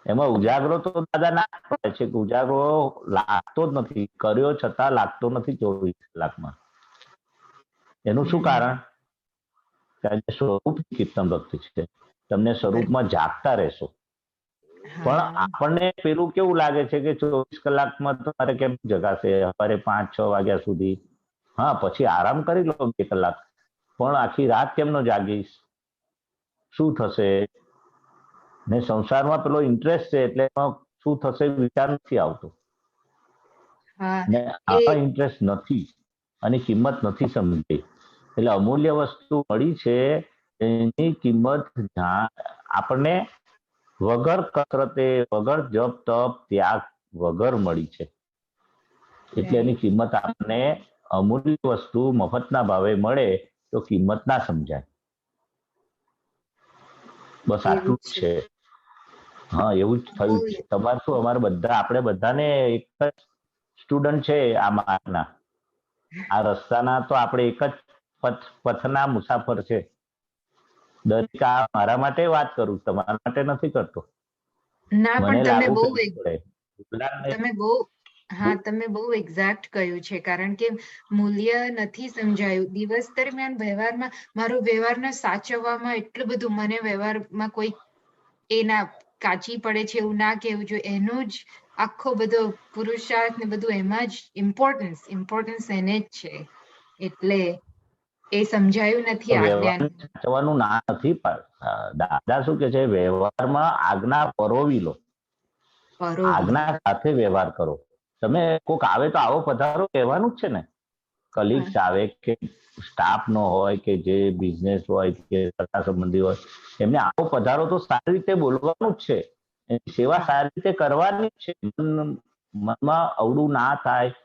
એમાં ઉજાગરો તો દાદા ના પડે છે કે ઉજાગરો લાગતો જ નથી, કર્યો છતાં લાગતો નથી 24 કલાકમાં. એનું શું કારણ? કારણ કે સ્વરૂપ કીર્તન ભક્તિ છે, તમને સ્વરૂપમાં જાગતા રહેશો. પણ આપણને પેલું કેવું લાગે છે કે 24 કલાકમાં તમારે કેમ જગાશે, સવારે 5-6 વાગ્યા સુધી, હા પછી આરામ કરી લો 2 કલાક, પણ આખી રાત કેમ ન જાગીશ, શું થશે? ને સંસારમાં પેલો ઇન્ટરેસ્ટ છે એટલે શું થશે વિચાર નથી આવતો. ને આમાં ઇન્ટરેસ્ટ નથી અને કિંમત નથી સમજી. એટલે અમૂલ્ય વસ્તુ મળી છે, એની કિંમત આપણને વગર કસરતે, વગર જપ તપ ત્યાગ વગર મળી છે. એટલે એની કિંમત આપણને અમૂલ્ય વસ્તુ મફતના ભાવે મળે તો કિંમત ના સમજાય. બસ આટલું જ છે. હા એવું જ થયું છે. તમારે શું, અમારે બધા આપણે બધાને એક જ સ્ટુડન્ટ છે આ માર્ગના, આ રસ્તાના તો આપણે એક જ પથના મુસાફર છે. દરેક આ મારા માટે વાત કરું, તમારા માટે નથી કરતો. ના પણ તમે બહુ એક્ઝેક્ટ કહ્યું છે, કારણ કે મૂલ્ય નથી સમજાયું. દિવસ દરમિયાન વ્યવહારમાં મારો વ્યવહારને સાચવવામાં એટલું બધું, મને વ્યવહારમાં કોઈ એના કાચી પડે છે એવું ના કહેવું જોઈએ. એનો જ આખો બધો પુરુષાર્થ ને બધું એમાં જ ઇમ્પોર્ટન્સ એને જ છે. એટલે એ સમજાયું નથી આજ્ઞા. સાચવવાનું ના નથી પાડતા. દાદા શું કે છે, વ્યવહારમાં આજ્ઞા પરોવી લો, આજ્ઞા સાથે વ્યવહાર કરો. તમે કોઈક આવે તો આવો પધારો કહેવાનું જ છે ને. કલીગ્સ આવે કે સ્ટાફ નો હોય કે જે બિઝનેસ હોય કે સગા સંબંધી હોય, એમને આવો પધારો તો સારી રીતે બોલવાનું જ છે, સેવા સારી રીતે કરવાની જ છે, મનમાં અવળું ના થાય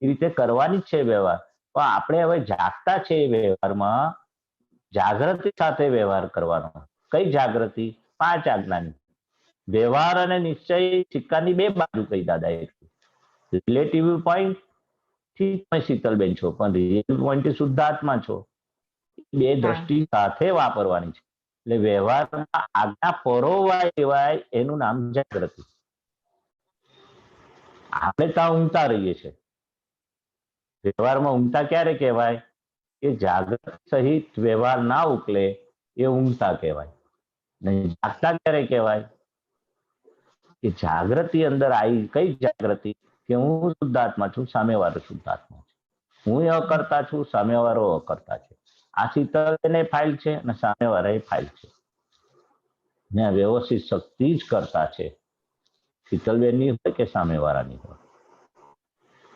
એ રીતે કરવાની જ છે વ્યવહાર. પણ આપણે હવે જાગતા છે વ્યવહારમાં, જાગૃતિ સાથે વ્યવહાર કરવાનો. કઈ જાગૃતિ? 5 આજ્ઞાની. વ્યવહાર અને નિશ્ચય સિક્કાની 2 બાજુ કહી દાદાએ. રિલેટિવ પોઈન્ટ થી તમે શીતલબેન છો, પણ રિયલ પોઈન્ટ થી શુદ્ધાત્મા છો. 2 દ્રષ્ટિ સાથે વાપરવાની છે. એટલે વ્યવહારમાં આજ્ઞા પરોવાય લેવાય એનું નામ જાગૃતિ. આપણે ત્યાં ઊંઘતા રહીએ છીએ. વ્યવહારમાં ઊંઘતા ક્યારે કહેવાય? કે જાગૃતિ સહિત વ્યવહાર ના ઉકલે એ ઊંઘતા કહેવાય. જાગતા ક્યારે કહેવાય? કે જાગૃતિ અંદર આવી. કઈ જાગૃતિ? કે હું શુદ્ધાત્મા છું, સામેવાળો શુદ્ધાત્મા છે. હું અકર્તા છું, સામેવાળો અકર્તા છે. આ શીતલ ફાઇલ છે અને સામેવાળા ફાઇલ છે. ને વ્યવસ્થિત શક્તિ જ કરતા છે. શીતલબેન ની હોય કે સામેવાળાની હોય,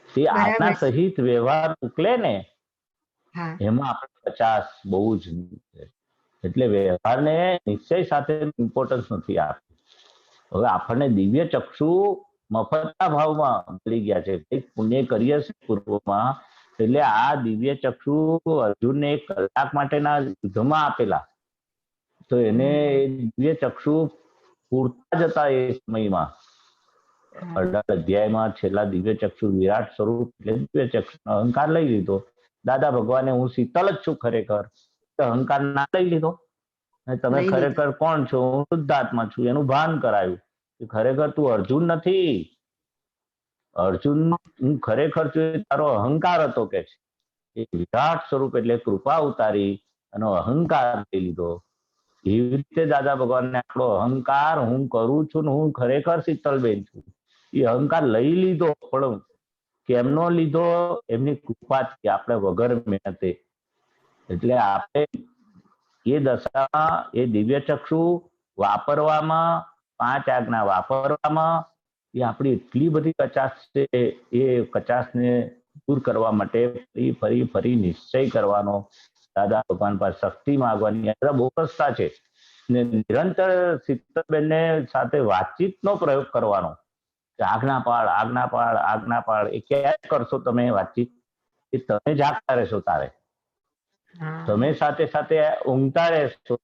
તે આજ્ઞા સહિત વ્યવહાર ઉકલે ને એમાં આપણે 50 બહુ જ. એટલે વ્યવહારને નિશ્ચય સાથે ઇમ્પોર્ટન્સ નથી આપતી. હવે આપણને દિવ્ય ચક્ષુ મફતના ભાવમાં મળી ગયા છે. કંઈક પુણ્ય કરીએ છે પૂર્વમાં, એટલે આ દિવ્ય ચક્ષુ અર્જુનને 1 કલાક માટેના યુદ્ધમાં આપેલા. તો એને દિવ્ય ચક્ષુ પૂરતા જ હતા એ સમયમાં. 18 અધ્યાયમાં છેલ્લા દિવ્ય ચક્ષુ વિરાટ સ્વરૂપ એટલે દિવ્ય ચક્ષુ અહંકાર લઈ લીધો. દાદા ભગવાને હું શીતલ જ છું ખરેખર, અહંકાર ના લઈ લીધો. તમે ખરેખર કોણ છો? હું શુદ્ધાત્મા છું, એનું ભાન કરાયું. ખરેખર તું અર્જુન નથી. અર્જુન હું ખરેખર છું તારો અહંકાર હતો કે છે. એ વિરાટ સ્વરૂપ એટલે કૃપા ઉતારી અને અહંકાર લઈ લીધો. એવી રીતે દાદા ભગવાનને આપણો અહંકાર હું કરું છું ને હું ખરેખર શીતલબેન છું, એ અહંકાર લઈ લીધો. પણ કેમનો લીધો? એમની કૃપાથી, આપણે વગર મહેનતે. એટલે આપણે એ દશામાં એ દિવ્ય ચક્ષુ વાપરવામાં, 5 આજ્ઞા વાપરવામાં એ આપણી એટલી બધી કચાશ છે. એ કચાશને દૂર કરવા માટે ફરી નિશ્ચય કરવાનો, દાદા ભગવાન પાસે શક્તિ માંગવાની. બહુ રસ્તા છે. નિરંતર શીતલબેનને સાથે વાતચીતનો પ્રયોગ કરવાનો. આજ્ઞા પાળ, આજ્ઞા પાળ, આજ્ઞા પાળ. એ ક્યારે કરશો તમે વાતચીત? એ તમે જાગતા રહેશો તારે. તમે સાથે સાથે ઊંઘતા રહેશો.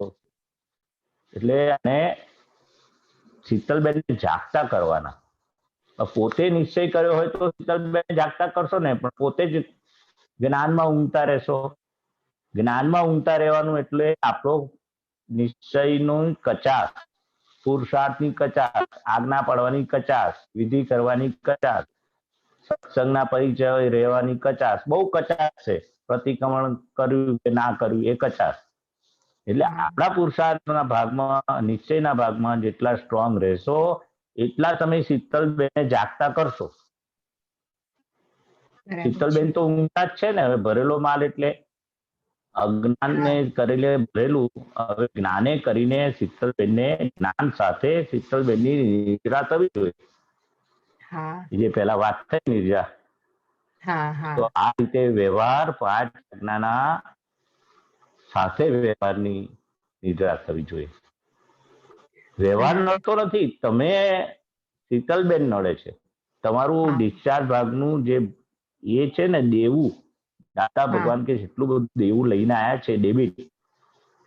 એટલે અને શીતલબેનને જાગતા કરવાના. પોતે નિશ્ચય કર્યો હોય તો શીતલબેન જાગતા કરશો ને, પણ પોતે જ જ્ઞાનમાં ઊંઘતા રહેશો. જ્ઞાનમાં ઊંઘતા રહેવાનું એટલે આપણો નિશ્ચયનું કચાશ, પુરુષાર્થની કચાશ, આજ્ઞા પાડવાની કચાશ, વિધિ કરવાની કચાશ, સત્સંગના પરિચય રહેવાની કચાશ, બહુ કચાશ છે. પ્રતિક્રમણ કર્યું કે ના કર્યું એ કચાશ. એટલે આપણા પુરુષાર્થના ભાગમાં, નિશ્ચયના ભાગમાં જેટલા સ્ટ્રોંગ રહેશો એટલા તમે શીતલબેનને જાગતા કરશો. શીતલબેન તો ઊંઘતા જ છે ને. હવે ભરેલો માલ એટલે અજ્ઞાનને કરેલે ભરેલું. હવે જ્ઞાને કરીને શીતલબેનને જ્ઞાન સાથે શીતલબેનની નિદ્રા થવી જોઈએ. જે પેલા વાત થઈ નિદ્રા, તો આ રીતે વ્યવહાર 5 આજ્ઞાના સાથે વ્યવહારની નિદ્રા થવી જોઈએ. વ્યવહાર નડતો નથી, તમે શીતલબેન નડે છે. તમારું ડિસ્ચાર્જ ભાગનું જે એ છે ને દેવું, દાદા ભગવાન કે જેટલું બધું દેવું લઈને આવ્યા છે ડેબિટ,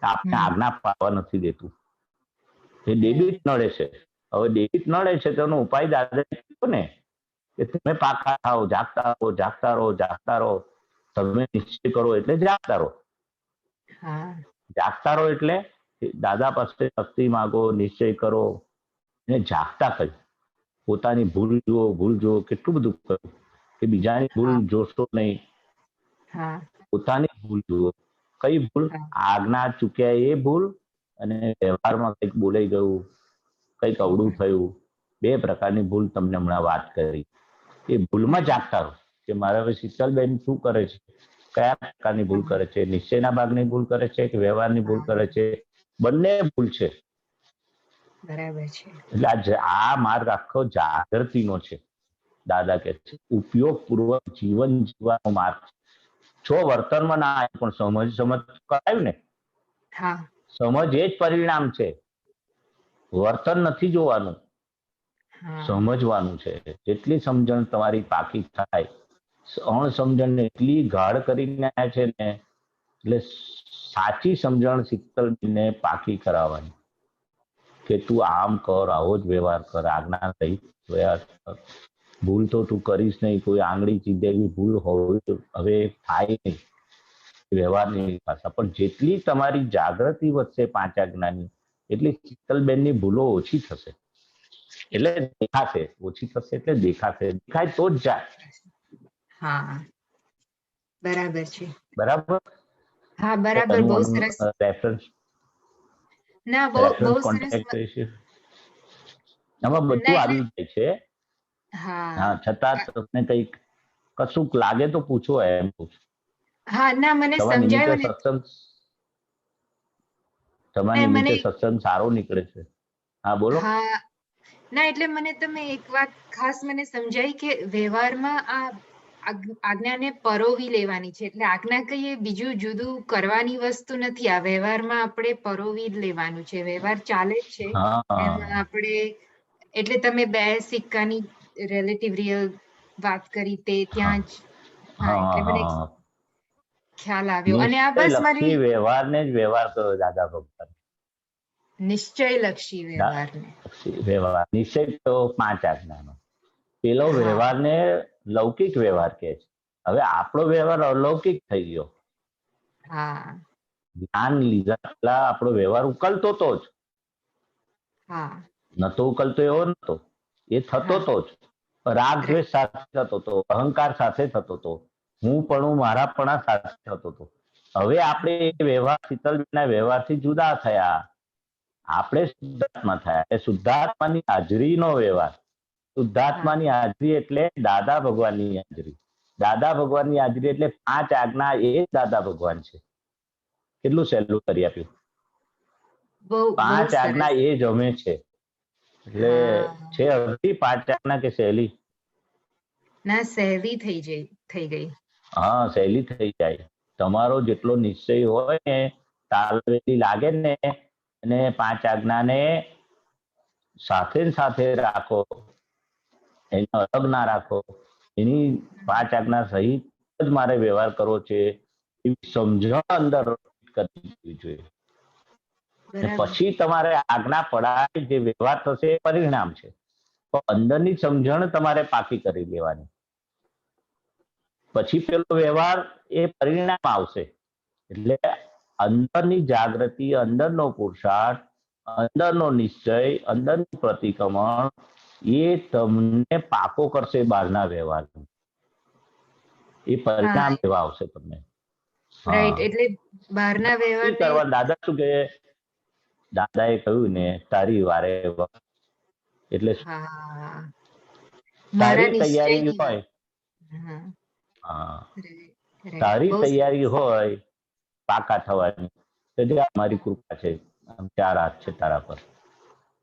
આપણે આજ્ઞા પાડવા નથી દેતું. એ ડેબિટ નડે છે. હવે ડેબિટ નડે છે તેનો ઉપાય દાદા કીધો ને કે તમે પાકા થાઓ, જાગતા રહો, જાગતા રહો, જાગતા રહો. તમે નિશ્ચય કરો એટલે જાગતા રહો. જાગતા રહો એટલે દાદા પાસે શક્તિ માંગો, નિશ્ચય કરો ને જાગતા કરી. પોતાની ભૂલ જુઓ, કેટલું બધું કર્યું કે બીજાની ભૂલ જોશો નહીં, પોતાની ભૂલ જુઓ. કઈ ભૂલ? આજ્ઞા ચૂક્યા એ ભૂલ, અને વ્યવહારમાં કંઈક બોલાઈ ગયું, કંઈક અવળું થયું. 2 પ્રકારની ભૂલ તમને હમણાં વાત કરી. એ ભૂલમાં જાગતા રહો કે મારે હવે શીતલબેન શું કરે છે, કયા પ્રકારની ભૂલ કરે છે? નિશ્ચયના ભાગની ભૂલ કરે છે કે વ્યવહારની ભૂલ કરે છે? બંને ભૂલ છે. બરાબર છે. એટલે આ માર્ગ આખો જાગૃતિનો છે. દાદા કે છે ઉપયોગ પૂર્વક જીવન જીવવાનો માર્ગ. જો વર્તનમાં ના આવે પણ સમજ કરાયું ને, સમજ એ જ પરિણામ છે. વર્તન નથી જોવાનું, સમજવાનું છે. જેટલી સમજણ તમારી પાકી થાય, અણસમજણ એટલી ગાઢ કરીને છે ને, એટલે સાચી સમજણ શીતલબેનને પાકી કરાવવાની કે તું આમ કર, આવો જ વ્યવહાર કર, આજ્ઞા સહિત વ્યવહાર કર. ભૂલ તો તું કરીશ નહીં, કોઈ આંગળી ચીંધેલી ભૂલ હોવી હવે થાય નહીં વ્યવહારની ભાષા. પણ જેટલી તમારી જાગૃતિ વધશે 5 આજ્ઞાની, એટલી શીતલબેનની ભૂલો ઓછી થશે. એટલે દેખાશે, ઓછી થશે એટલે દેખાશે. દેખાય તો જ જાય. હા, બરાબર છે. બરાબર. હા, બરાબર. બહુ સરસ. રેફરન્સ ના, બહુ સરસ. આમાં બધું આવી જાય છે. હા, છતાં તમને કંઈક કશુંક લાગે તો પૂછો, એમ પૂછો. હા, ના, મને સમજાયું ને. તમારી નિમિત્તે સત્સંગ સારો નીકળે છે. હા, બોલો. હા, ના, એટલે મને તમે એક વાત ખાસ મને સમજાઈ કે વ્યવહારમાં આ આજ્ઞાને પરોવી લેવાની છે. એટલે આજ્ઞા કહીએ બીજું જુદું કરવાની વસ્તુ નથી. આ વ્યવહારમાં આપણે પરોવી જ લેવાનું છે. વ્યવહાર ચાલે જ છે એમાં આપણે, એટલે તમે 2 સિક્કાની રિલેટિવ રિયલ વાત કરી તે ત્યાં જ. હા, એટલે મને ખ્યાલ આવ્યો. અને આ બસ મારી વ્યવહારને જ વ્યવહાર કરો દાદા ભગવાન. નિશ્ચય લક્ષી વ્યવહાર. નિશ્ચય તો 5 આજ્ઞાનો. પેલો વ્યવહારને લૌકિક વ્યવહાર કહે છે. હવે આપણો વ્યવહાર અલૌકિક થઈ ગયો. જ્ઞાન લીધા પહેલા આપણો વ્યવહાર ઉકલતો તો જ. નતો ઉકલતો એવો નતો, એ થતો તો જ. રાગ દ્વેષ સાથે થતો તો, અહંકાર સાથે થતો તો, હું પણ મારાપણા સાથે થતો તો. હવે આપણે વ્યવહાર શીતલબેનના વ્યવહારથી જુદા થયા. આપણે શુદ્ધાત્મા થયા. એ શુદ્ધાત્માની હાજરીનો વ્યવહાર. શુદ્ધાત્માની હાજરી એટલે દાદા ભગવાનની હાજરી. દાદા ભગવાનની હાજરી એટલે 5 આજ્ઞા એ જ દાદા ભગવાન છે. કેટલું સહેલું કરી આપ્યું. 5 આજ્ઞા એ જ અમે છે. એટલે છે અઘરી 5 આજ્ઞા કે સહેલી? ના, સહેલી થઈ ગઈ. હા, સહેલી થઈ જાય. તમારો જેટલો નિશ્ચય હોય ને, તાલવેલી લાગે ને, અને 5 આજ્ઞાને સાથે રાખો, એને અલગ ના રાખો. એની 5 આજ્ઞા સહિત જ મારે વ્યવહાર કરવો છે એવી સમજણ અંદર કરવી જોઈએ. પછી તમારે આજ્ઞા પડાય જે વ્યવહાર થશે એ પરિણામ છે. તો અંદરની સમજણ તમારે પાકી કરી લેવાની. પછી પેલો વ્યવહાર એ પરિણામ આવશે. એટલે અંદરની જાગૃતિ, અંદરનો પુરુષાર્થ, અંદરનો નિશ્ચય, અંદરનું પ્રતિક્રમણ એ તમને પાકો કરશે બહારના વ્યવહાર. એ પરિણામ એવા આવશે તમને. રાઈટ. એટલે બહારના વ્યવહાર કરવા દાદા શું કહે? દાદાએ કહ્યું ને, તારી વારે એટલે તારી તૈયારી હોય, તારી તૈયારી હોય પાકા થવાની, મારી કૃપા છે, 4 હાથ છે તારા પર.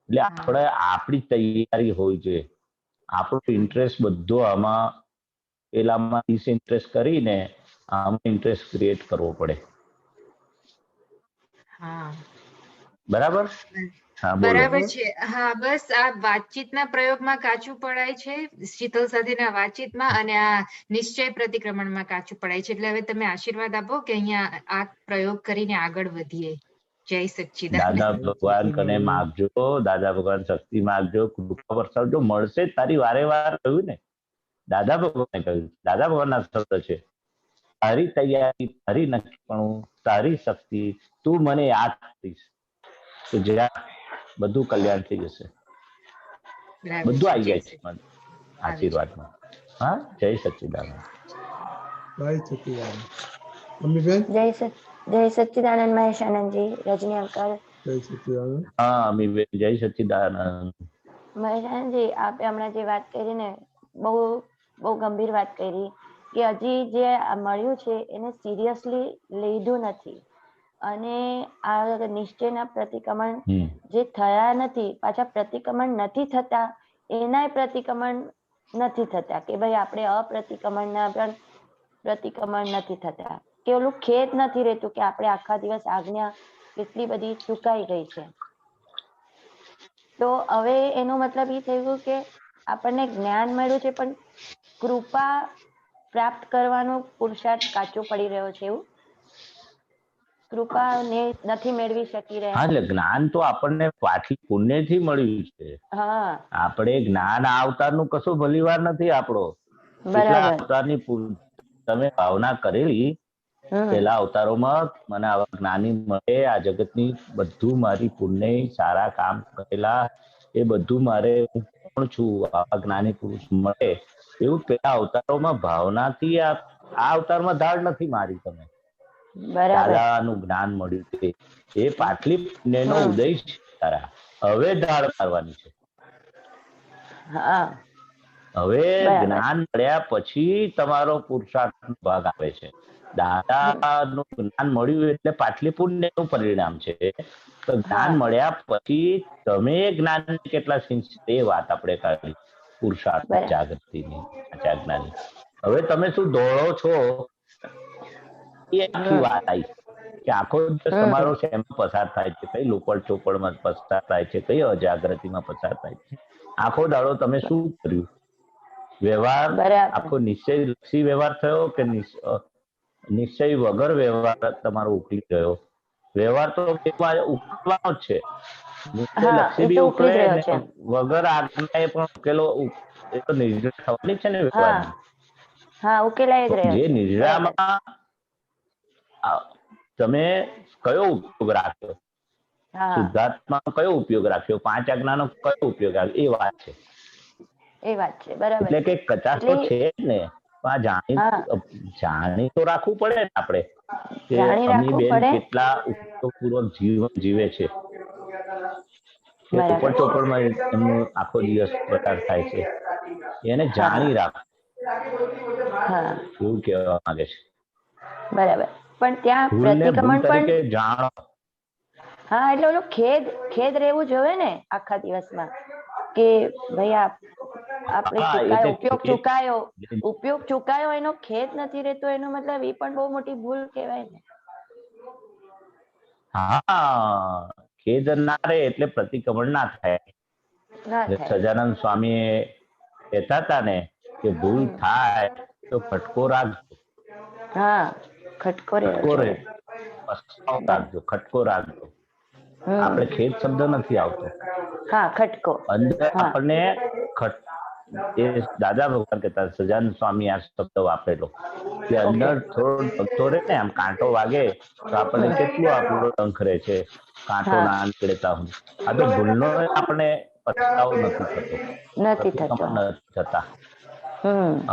એટલે આપણે આપણી તૈયારી હોવી જોઈએ. આપણો ઇન્ટરેસ્ટ બધો આમાં પેલામાં ડિસઇન્ટરેસ્ટ કરીને આમાં ઇન્ટરેસ્ટ ક્રિએટ કરવો પડે. બરાબર? બરાબર છે. હા, બસ આ વાતચીતના પ્રયોગમાં કાચું પડાય છે, શીતલ સાથેના વાતચીતમાં, અને આ નિશ્ચય પ્રતિક્રમણમાં કાચું પડાય છે. એટલે હવે તમે આશીર્વાદ આપો કે અહીંયા આ પ્રયોગ કરીને આગળ વધીએ. જય સચ્ચિદાનંદ. દાદા ભગવાન કને માગજો, દાદા ભગવાન શક્તિ માગજો, કૃપા વરસાવજો. મળશે તારી વારે વાર કહ્યું ને, દાદા ભગવાને કહ્યું. દાદા ભગવાનના શબ્દ છે, તારી તૈયારી, તારી નક્કીપણું, તારી શક્તિ તું મને યાદ કરીશ તો જ્યાં બધું કલ્યાણ થઈ જશે. બધું આવી જાય છે આશીર્વાદમાં. હા, જય સચ્ચિદાનંદ. જય સચ્ચિદાનંદ. મમ્મીબેન જય સચ્ચિદાનંદ. મહેશ આનંદજી, રજની અંકલ. જય સચ્ચિદાનંદ. હા, અમીબેન જય સચ્ચિદાનંદ. મહેશ આનંદજી, આપે હમણાં જે વાત કરી ને, બહુ ગંભીર વાત કરી કે હજી જે મળ્યું છે એને સિરિયસલી લીધું નથી અને આ નિશ્ચયના પ્રતિક્રમણ જે થયા નથી, પાછા પ્રતિક્રમણ નથી થતા, એનાય પ્રતિક્રમણ નથી થતા કે ભાઈ આપણે અપ્રતિક્રમણના પણ પ્રતિક્રમણ નથી થતા, કે ઓલું ખેદ નથી રહેતું કે આપણે આખા દિવસ આજ્ઞા કેટલી બધી ચૂકાઈ ગઈ છે. તો હવે એનો મતલબ એ થયું કે આપણને જ્ઞાન મળ્યું છે પણ કૃપા પ્રાપ્ત કરવાનો પુરુષાર્થ કાચો પડી રહ્યો છે, એવું કૃપા ને નથી મેળવી શકી રહ્યા. એટલે જ્ઞાન તો આપણને પાછી પુણ્યથી મળ્યું છે. આપણે જ્ઞાન આ અવતારનું કશું ભલીવાર નથી આપણો. કેટલા અવતારની તમે ભાવના કરેલી પેલા અવતારોમાં મને આવા જ્ઞાની મળે, આ જગતની બધું મારી પુણ્ય સારા કામ કરેલા એ બધું મારે કોણ છું આવા જ્ઞાની પુરુષ મળે એવું પેલા અવતારોમાં ભાવનાથી આ અવતારમાં ધાડ નથી મારી. તમે દાદાનું જ્ઞાન મળ્યું છે એ પાટલી પુણ્યનો ઉદય છે તારા. હવે ધાડ મારવાની છે. હવે જ્ઞાન મળ્યા પછી તમારો પુરુષાર્થ ભાગ આવે છે. દાદાનું જ્ઞાન મળ્યું એટલે પાટલી પુણ્યનું પરિણામ છે. તો જ્ઞાન મળ્યા પછી તમે જ્ઞાન કેટલા સિંચ એ વાત આપણે કાઢી પુરુષાર્થ જાગૃતિની આજ્ઞાની. હવે તમે શું દોડો છો એ આખી વાત આવી કે આખો દિવસ તમારો શેમાં પસાર થાય છે, કઈ લોકડ ચોપડમાં પસાર થાય છે, કઈ અજાગૃતિમાં પસાર થાય છે. આખો દાડો તમે શું કર્યું? વ્યવહાર આખો નિશ્ચય લક્ષી વ્યવહાર થયો કે નિશ્ચય વગર વ્યવહાર તમારો ઉકલી ગયો? વ્યવહાર તો ઉકલવાનો જ છે. નિશ્ચય લક્ષી બી ઉકલે વગર આજ્ઞા એ પણ ઉકેલો એ તો નિર્જળ થવાની છે ને વ્યવહાર. જે નિર્જરામાં તમે કયો ઉપયોગ રાખ્યો, શુદ્ધાત્મા કયો ઉપયોગ રાખ્યો, પાંચ આજ્ઞાનો કયો ઉપયોગ રાખ્યો એ વાત છે. એ વાત છે બરાબર. એટલે કે કચાશ તો છે જ ને, જાણી તો રાખવું પડે ને આપણે કે અમી બેન કેટલા ઉપયોગપૂર્વક જીવન જીવે છે. ચોપડમાં એમનો આખો દિવસ પ્રકાર થાય છે એને જાણી રાખ એવું કહેવા માંગે છે. બરાબર. પણ ત્યાં પ્રતિક્રમણ પણ જાણો. હા, એટલે ઓલું ખેદ રહેવું જોઈએ ને આખા દિવસમાં કે ભાઈ આપણે ઉપયોગ ચૂકાયો એનો ખેદ નથી રહેતો, એનો મતલબ એ પણ બહુ મોટી ભૂલ કહેવાય ને. હા, ખેદ ના રહે એટલે પ્રતિક્રમણ ના થાય. સજાનંદ સ્વામી કહેતા હતા ને કે ભૂલ થાય તો ખટકો રાખજો. હા, ખટકો રાખજો, ખટકો રાખજો. આપણે ખેદ શબ્દ નથી આવતો. હા, ખટકો અંદર આપણને દાદા ભગવાન કહેતા સજાનંદ સ્વામી આ શબ્દ વાપરેલો કે અંદર થોડો ભક્તો રહે ને આમ કાંટો વાગે તો આપણને કેટલું આપણો ડંખ રહે છે, કાંટો ના નીકળતા હું. આ તો ભૂલનો આપણને પસ્તાવો નથી થતા.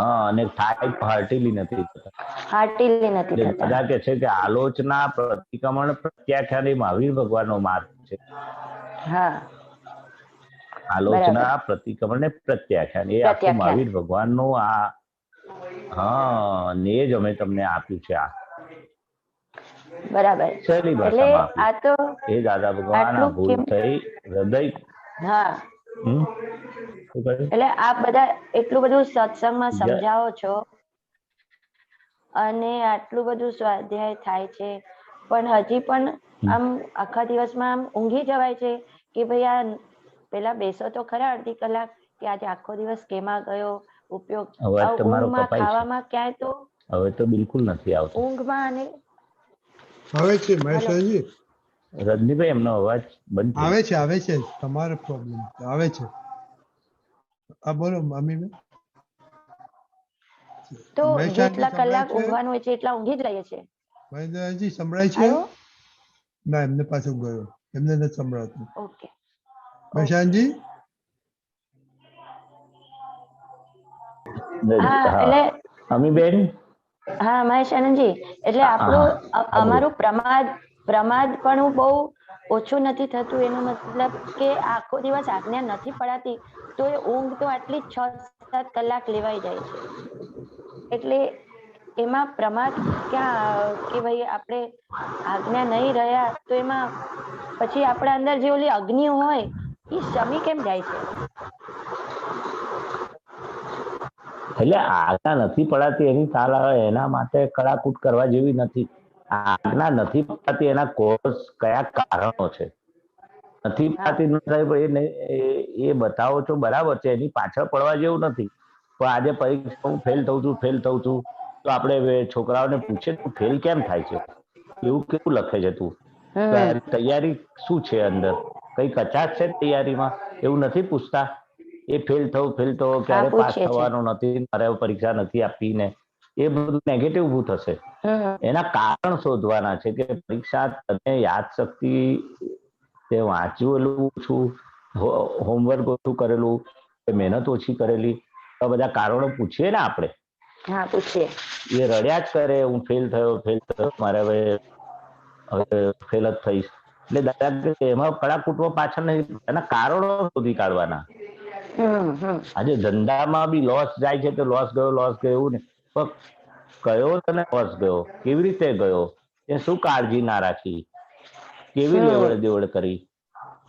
અને થાય હાર્ટીલી નથી થતા. બધા કે છે કે આલોચના પ્રતિક્રમણ પ્રત્યાખ્યાન એ મહાવીર ભગવાનનો માર્ગ છે. આલોચના પ્રતિક્રમણ ને પ્રત્યાખ્યાન એ આખું મહાવીર ભગવાનનું ને જ અમે તમને આપ્યું છે. આ બરાબર સહેલી ભાષામાં એ દાદા ભગવાન આ ભૂલ થઈ હૃદય. એટલે આપ બધા એટલું બધું સત્સંગમાં સમજાવો છો અને આટલું બધું સ્વાધ્યાય થાય છે પણ હજી પણ આમ આખા દિવસમાં આમ ઊંઘી જવાય છે કે ભાઈ આ પેલા બેસો તો ખરા અડધી કલાક કે આજે આખો દિવસ કેમાં ગયો ઉપયોગ. ઊંઘમાં ખાવામાં ક્યાંય તો હવે તો બિલકુલ નથી આવતો ઊંઘમાં. અને આવે છે મહેશજી, રજનીભાઈ એમનો અવાજ બંધ આવે છે તમારો પ્રોબ્લેમ આવે છે. આ બોલો મમ્મી. તો જેટલા કલાક ઊંઘવાનું હોય છે એટલા ઊંઘી જ રહીએ છીએ. મહેન્દ્રજી સંભળાય છે? ના, એમને પાછું ગયો, એમને નથી સંભળાતું. ઓકે મહેશાનજી. એટલે અમીબેન. હા મહેશ આનંદજી, એટલે આપણું અમારું પ્રમાદ પણ બહુ ઓછું નથી થતું. એનો મતલબ કે આખો દિવસ આજ્ઞા નથી પડાતી તો એ ઊંઘ તો આટલી 6-7 કલાક લેવાઈ જાય છે. એટલે એમાં પ્રમાદ ક્યાં કે ભાઈ આપણે આજ્ઞા નહીં રહ્યા તો એમાં પછી આપણા અંદર જે ઓલી અગ્નિ હોય એ શમી કેમ જાય છે? એટલે આજ્ઞા નથી પડાતી એની તાલ આવે એના માટે કડાકૂટ કરવા જેવી નથી. આજ્ઞા નથી પડાતી એના કોઝ કયા કારણો છે, નથી પડાતી એ બતાવો છો બરાબર છે, એની પાછળ પડવા જેવું નથી. પણ આજે પરીક્ષા હું ફેલ થઉં છું તો આપણે છોકરાઓને પૂછે તું ફેલ કેમ થાય છે, એવું કેવું લખે છે તું, તૈયારી શું છે અંદર, કઈ કચાશ છે તૈયારીમાં, એવું નથી પૂછતા. એ ફેલ થવું ક્યારે પાસ થવાનો નથી, મારે પરીક્ષા નથી આપી ને એ બધું નેગેટિવ ઉભું થશે. એના કારણ શોધવાના છે કે પરીક્ષા તને યાદ શક્તિ, તે વાંચેલું છું, હોમવર્ક ઓછું કરેલું, મહેનત ઓછી કરેલી, આ બધા કારણો પૂછીએ ને આપણે. હા પૂછીએ. એ રડ્યા જ કરે હું ફેલ થયો મારે હવે ફેલ જ થઈશ. એટલે દાદા એમાં કડાકૂટમાં પાછળ નહીં, એના કારણો શોધી કાઢવાના. આજે ધંધામાં બી લોસ જાય છે તો લોસ ગયો એવું ને, પણ કયો તને લોસ ગયો, કેવી રીતે ગયો, એ શું કાળજી ના રાખી, કેવી લેવડ દેવડ કરી,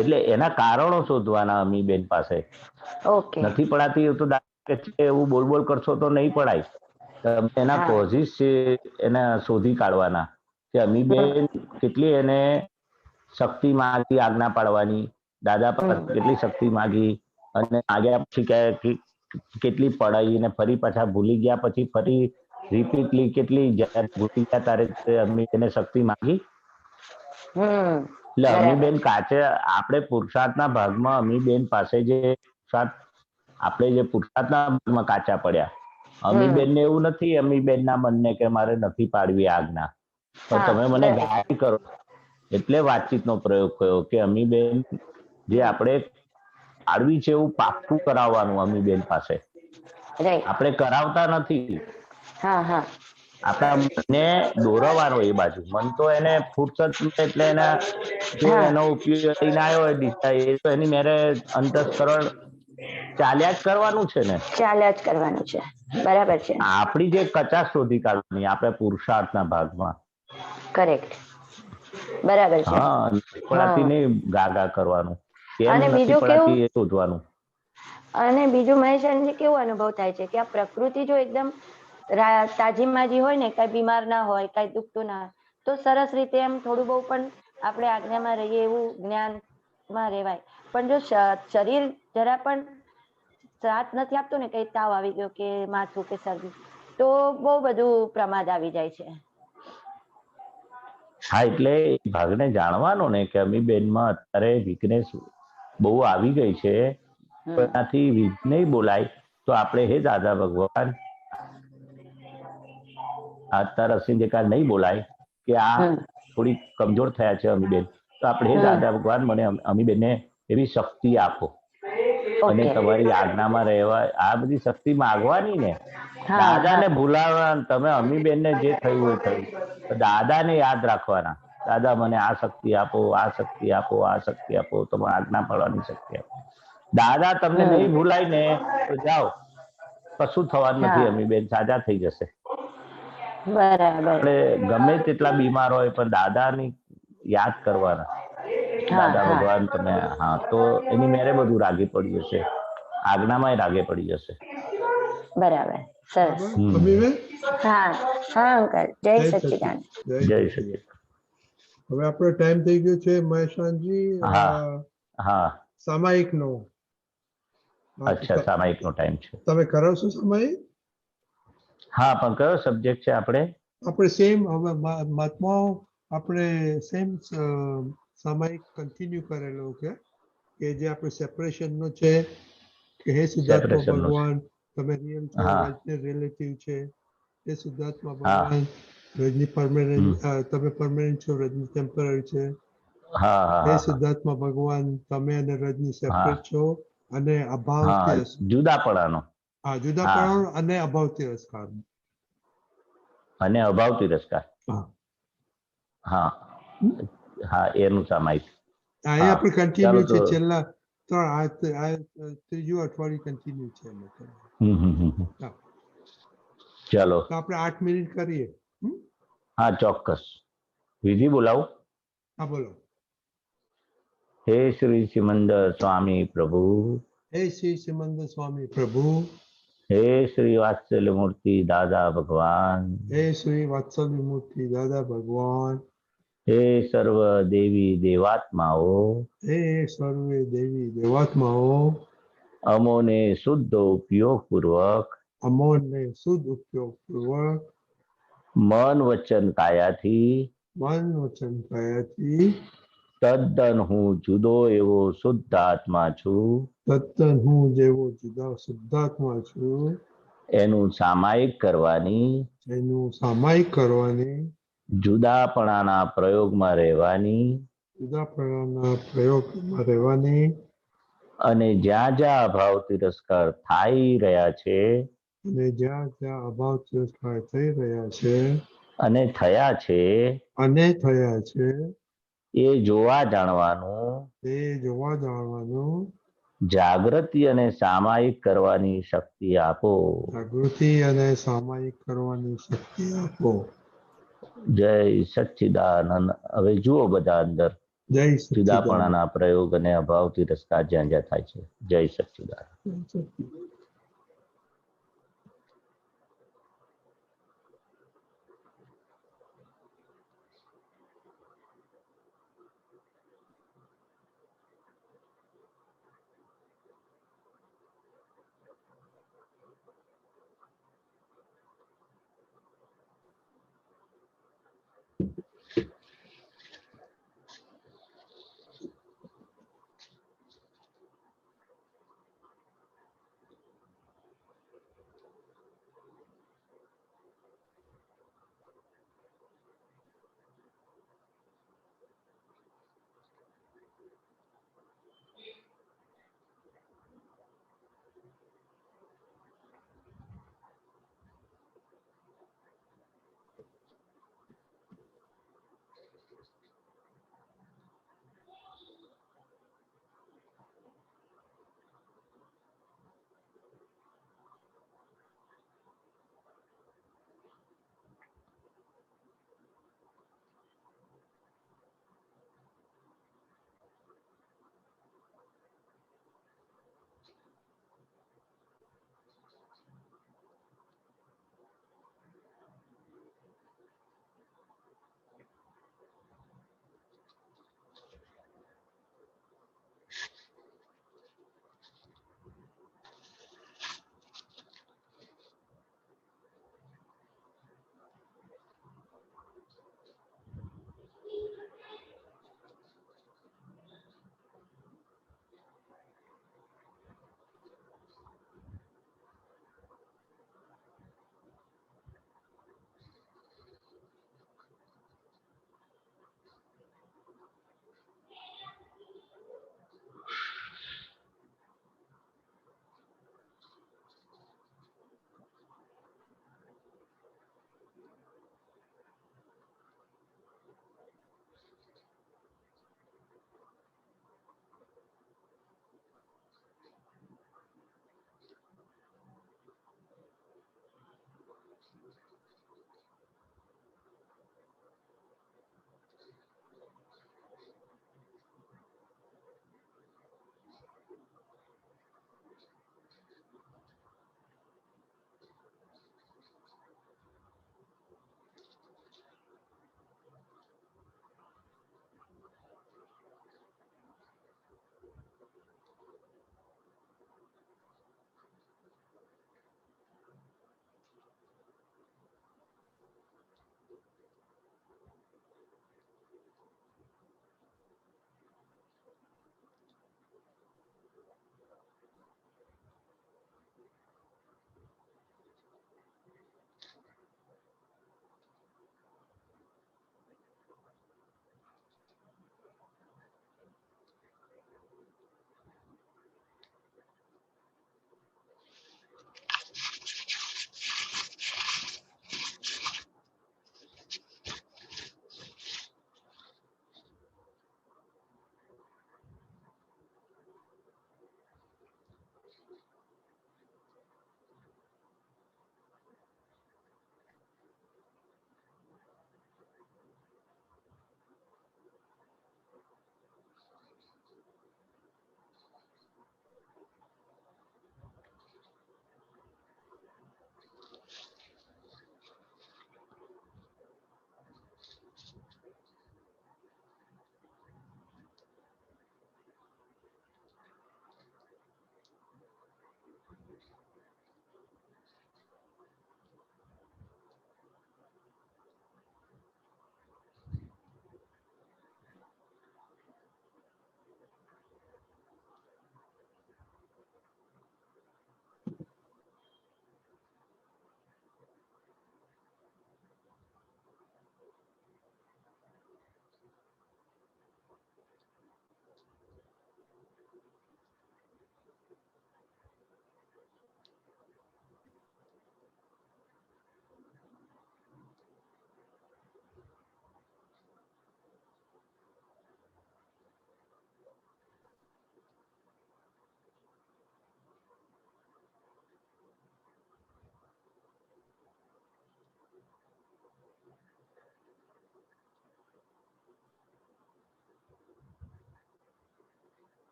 એટલે એના કારણો શોધવાના અમીબેન પાસે. નથી પડાતી તો એવું બોલ કરશો તો નહીં પડાય. એના કોઝિસ છે એને શોધી કાઢવાના કે અમીબેન કેટલી એને શક્તિ માંગી આજ્ઞા પાડવાની, દાદા પાસે કેટલી શક્તિ માંગી અને આગળ પછી કેટલી પડાઈ ને ફરી પાછા ભૂલી ગયા, પછી ફરી રિપીટલી કેટલી ભૂલી ગયા તારે એને શક્તિ માંગી. એટલે અમીબેન કાચે આપણે પુરુષાર્થના ભાગમાં અમીબેન પાસે જે આપણે જે પુરુષાર્થના ભાગમાં કાચા પડ્યા. અમીબેન ને એવું નથી અમીબેન ના મનને કે મારે નથી પાડવી આજ્ઞા, પણ તમે મને ગાળી કરો એટલે વાતચીતનો પ્રયોગ કર્યો કે અમીબેન જે આપણે પાડવી છે એવું પાક્કું કરાવવાનું અમીબેન પાસે. આપણે કરાવતા નથી, આપણા મનને દોરવાનો એ બાજુ. મન તો એને ફુરસત એટલે એના જો એનો ઉપયોગ લઈને આવ્યો હોય દિશા, એ તો એની મેરે અંતસ્કરણ ચાલ્યા જ કરવાનું છે ને, ચાલ્યા જ કરવાનું છે. બરાબર છે. આપણી જે કચાશ શોધી કાઢવાની આપણે પુરુષાર્થના ભાગમાં. કરેક્ટ, બરાબર છે. હા, પડાતી નહીં ગાગા કરવાનું, અને બીજું કેવું એ શોધવાનું. અને બીજું મહેશજી કેવો અનુભવ થાય છે કે આ પ્રકૃતિ જો એકદમ તાજી માજી હોય ને, કઈ બીમાર ના હોય, કઈ દુખતું ના હોય, તો સરસ રીતે એમ થોડું બહુ પણ આપણે આજ્ઞામાં રહીએ એવું જ્ઞાનમાં રહેવાય. પણ જો શરીર જરા પણ સાથ નથી આપતું ને, કઈ તાવ આવી ગયો કે માથું કે શરદી, તો બહુ બધું પ્રમાદ આવી જાય છે. હા, એટલે ભાગને જાણવાનો ને કે અમીબેનમાં અત્યારે વીકનેસ બહુ આવી ગઈ છે, એનાથી વીક નહીં બોલાય તો આપણે હે દાદા ભગવાન અત્યારે અસિંધિકાર નહીં બોલાય કે આ થોડી કમજોર થયા છે અમીબેન, તો આપણે હે દાદા ભગવાન મને અમીબેનને એવી શક્તિ આપો અને તમારી આજ્ઞામાં રહેવા. આ બધી શક્તિ માંગવાની ને, દાદાને ભૂલાવવા. તમે અમીબેનને જે થયું હોય થયું, દાદાને યાદ રાખવાના, દાદા મને આ શક્તિ આપો, આ શક્તિ આપો, આ શક્તિ આપો, તમારે આજ્ઞા પાડવાની શક્તિ આપો. દાદા તમને નહીં ભૂલાય ને તો જાઓ, કશું થવાનું નથી, અમીબેન સાજા થઈ જશે. આપણે ગમે તેટલા બીમાર હોય પણ દાદાની યાદ કરવાના, દાદા ભગવાન તમે. હા, તો એની મેરે બધું રાગે પડી જશે, આજ્ઞામાં રાગે પડી જશે. બરાબર, સરસ. હા અંકલ, જય સચ્ચિદાનંદ. જય સચ્ચિદાનંદ. હવે આપણો ટાઈમ થઈ ગયો છે મહેશાનજી. હા, સામાયિકનો. અચ્છા, સામાયિકનો ટાઈમ છે. તમે કરાવશો સામાયિક? હા, પણ કયો સબ્જેક્ટ છે આપણે સેમ હવે મહાત્માઓ આપણે સેમ સામાયિક કન્ટિન્યુ કરેલો કે જે આપણે સેપરેશન નો છે કે હે શુદ્ધાત્મા ભગવાન તમે રિયલ છો, રજની રિલેટિવ છે, હે શુદ્ધાત્મા ભગવાન રજની પરમેનન્ટ, તમે પરમેનન્ટ છો, રજની ટેમ્પરરી છે. હે શુદ્ધાત્મા ભગવાન તમે અને રજની સેપરેટ છો અને અભાવ જુદાપણાનો. હા, જુદાપણાનો અને અભાવ તિરસ્કાર. અને અભાવ તિરસ્કાર. હા, એનું સામાયિક. આ આપણે કન્ટિન્યુ છે, છેલ્લા 3 ત્રીજું અઠવાડિયું કન્ટિન્યુ છે. ચલો તો આપણે 8 મિનિટ કરીએ. હા ચોક્કસ. વિધિ બોલાવું. હા બોલો. હે શ્રી સિમંદર સ્વામી પ્રભુ. હે શ્રી સિમંદર સ્વામી પ્રભુ. હે શ્રી વાત્સલ્ય મૂર્તિ દાદા ભગવાન. હે શ્રી વાત્સલ્ય મૂર્તિ દાદા ભગવાન. હે સર્વ દેવી દેવાત્માઓ. હે સર્વે દેવી દેવાત્માઓ. અમોને શુદ્ધ ઉપયોગ પૂર્વક. અમોને શુદ્ધ ઉપયોગ પૂર્વક. મન વચન કાયાથી. મન વચન કાયાથી. તદ્દન હું જુદો એવો શુદ્ધ આત્મા છું. તદ્દન હું જેવો જુદા શુદ્ધાત્મા છું. એનું સામાયિક કરવાની. એનું સામાયિક કરવાની. જુદાપણાના પ્રયોગમાં રહેવાની. જુદાપણાના પ્રયોગમાં રહેવાની. અને જ્યાં જ્યાં અભાવ તિરસ્કાર થઈ રહ્યા છે. અને જ્યાં જ્યાં અભાવ તિરસ્કાર થઈ રહ્યા છે. અને થયા છે. અને થયા છે. એ જોવા જાણવાનું. એ જોવા જાણવાનું. જાગૃતિ અને સામાયિક કરવાની શક્તિ આપો. જાગૃતિ અને સામાયિક કરવાની શક્તિ આપો. જય સચ્ચિદાનંદ. હવે જુઓ બધા અંદર જય જુદાપણાના પ્રયોગ અને અભાવ તિરસ્કાર જ્યાં જ્યાં થાય છે. જય સચ્ચિદાનંદ.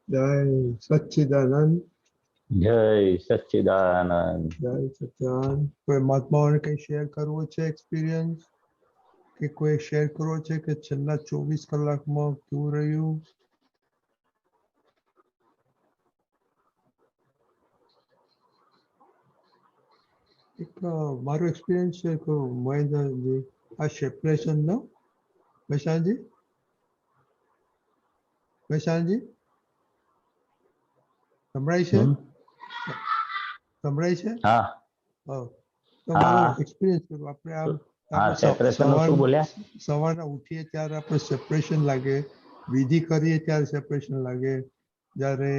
જય સચ્ચિદાનંદ. જય સચ્ચિદાનંદ. જય સચ્ચિદાનંદ. કોઈ મહાત્માઓને કઈ શેર કરવો છે એક્સપિરિયન્સ, કે કોઈ શેર કરવો છે કે છેલ્લા 24 કલાકમાં કેવું રહ્યું? એક મારો એક્સપિરિયન્સ છે કે મહેન્દ્રજી આ સેપરેશન નો. વૈશાલજી સંભળાય છે? સંભળાય છે? હા. તો મારો એક્સપિરિયન્સ કરું. આપણે સવારના ઉઠીએ ત્યારે આપણે સેપરેશન લાગે, વિધિ કરીએ ત્યારે સેપરેશન લાગે, જ્યારે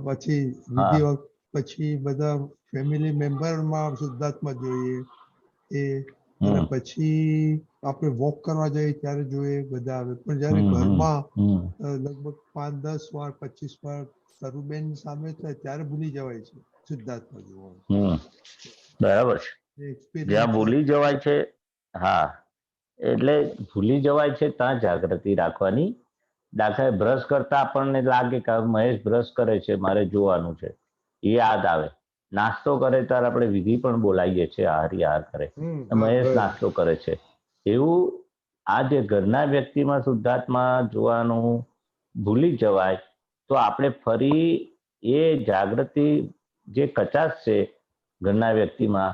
પછી વિધિ પછી બધા ફેમિલી મેમ્બરમાં શુદ્ધાત્મા જોઈએ એ, અને પછી આપણે વોક કરવા જઈએ ત્યારે જોઈએ બધા આવે. પણ જયારે ઘરમાં લગભગ 5-10 વાર 25 વાર સરુબેન સામે થાય ત્યારે ભૂલી જવાય છે શુદ્ધાત્મા જોવાનું. બરાબર છે. જ્યાં ભૂલી જવાય છે, હા, એટલે ભૂલી જવાય છે ત્યાં જાગૃતિ રાખવાની. દાખલા બ્રશ કરતા આપણને લાગે કે મહેશ બ્રશ કરે છે, મારે જોવાનું છે, એ યાદ આવે. નાસ્તો કરે ત્યારે આપણે વિધિ પણ બોલાવીએ છીએ, હાર કરે, મહેશ નાસ્તો કરે છે. એવું આ જે ઘરના વ્યક્તિમાં શુદ્ધાત્મા જોવાનું ભૂલી જવાય તો આપણે ફરી એ જાગૃતિ જે કચાશ છે ઘરના વ્યક્તિમાં,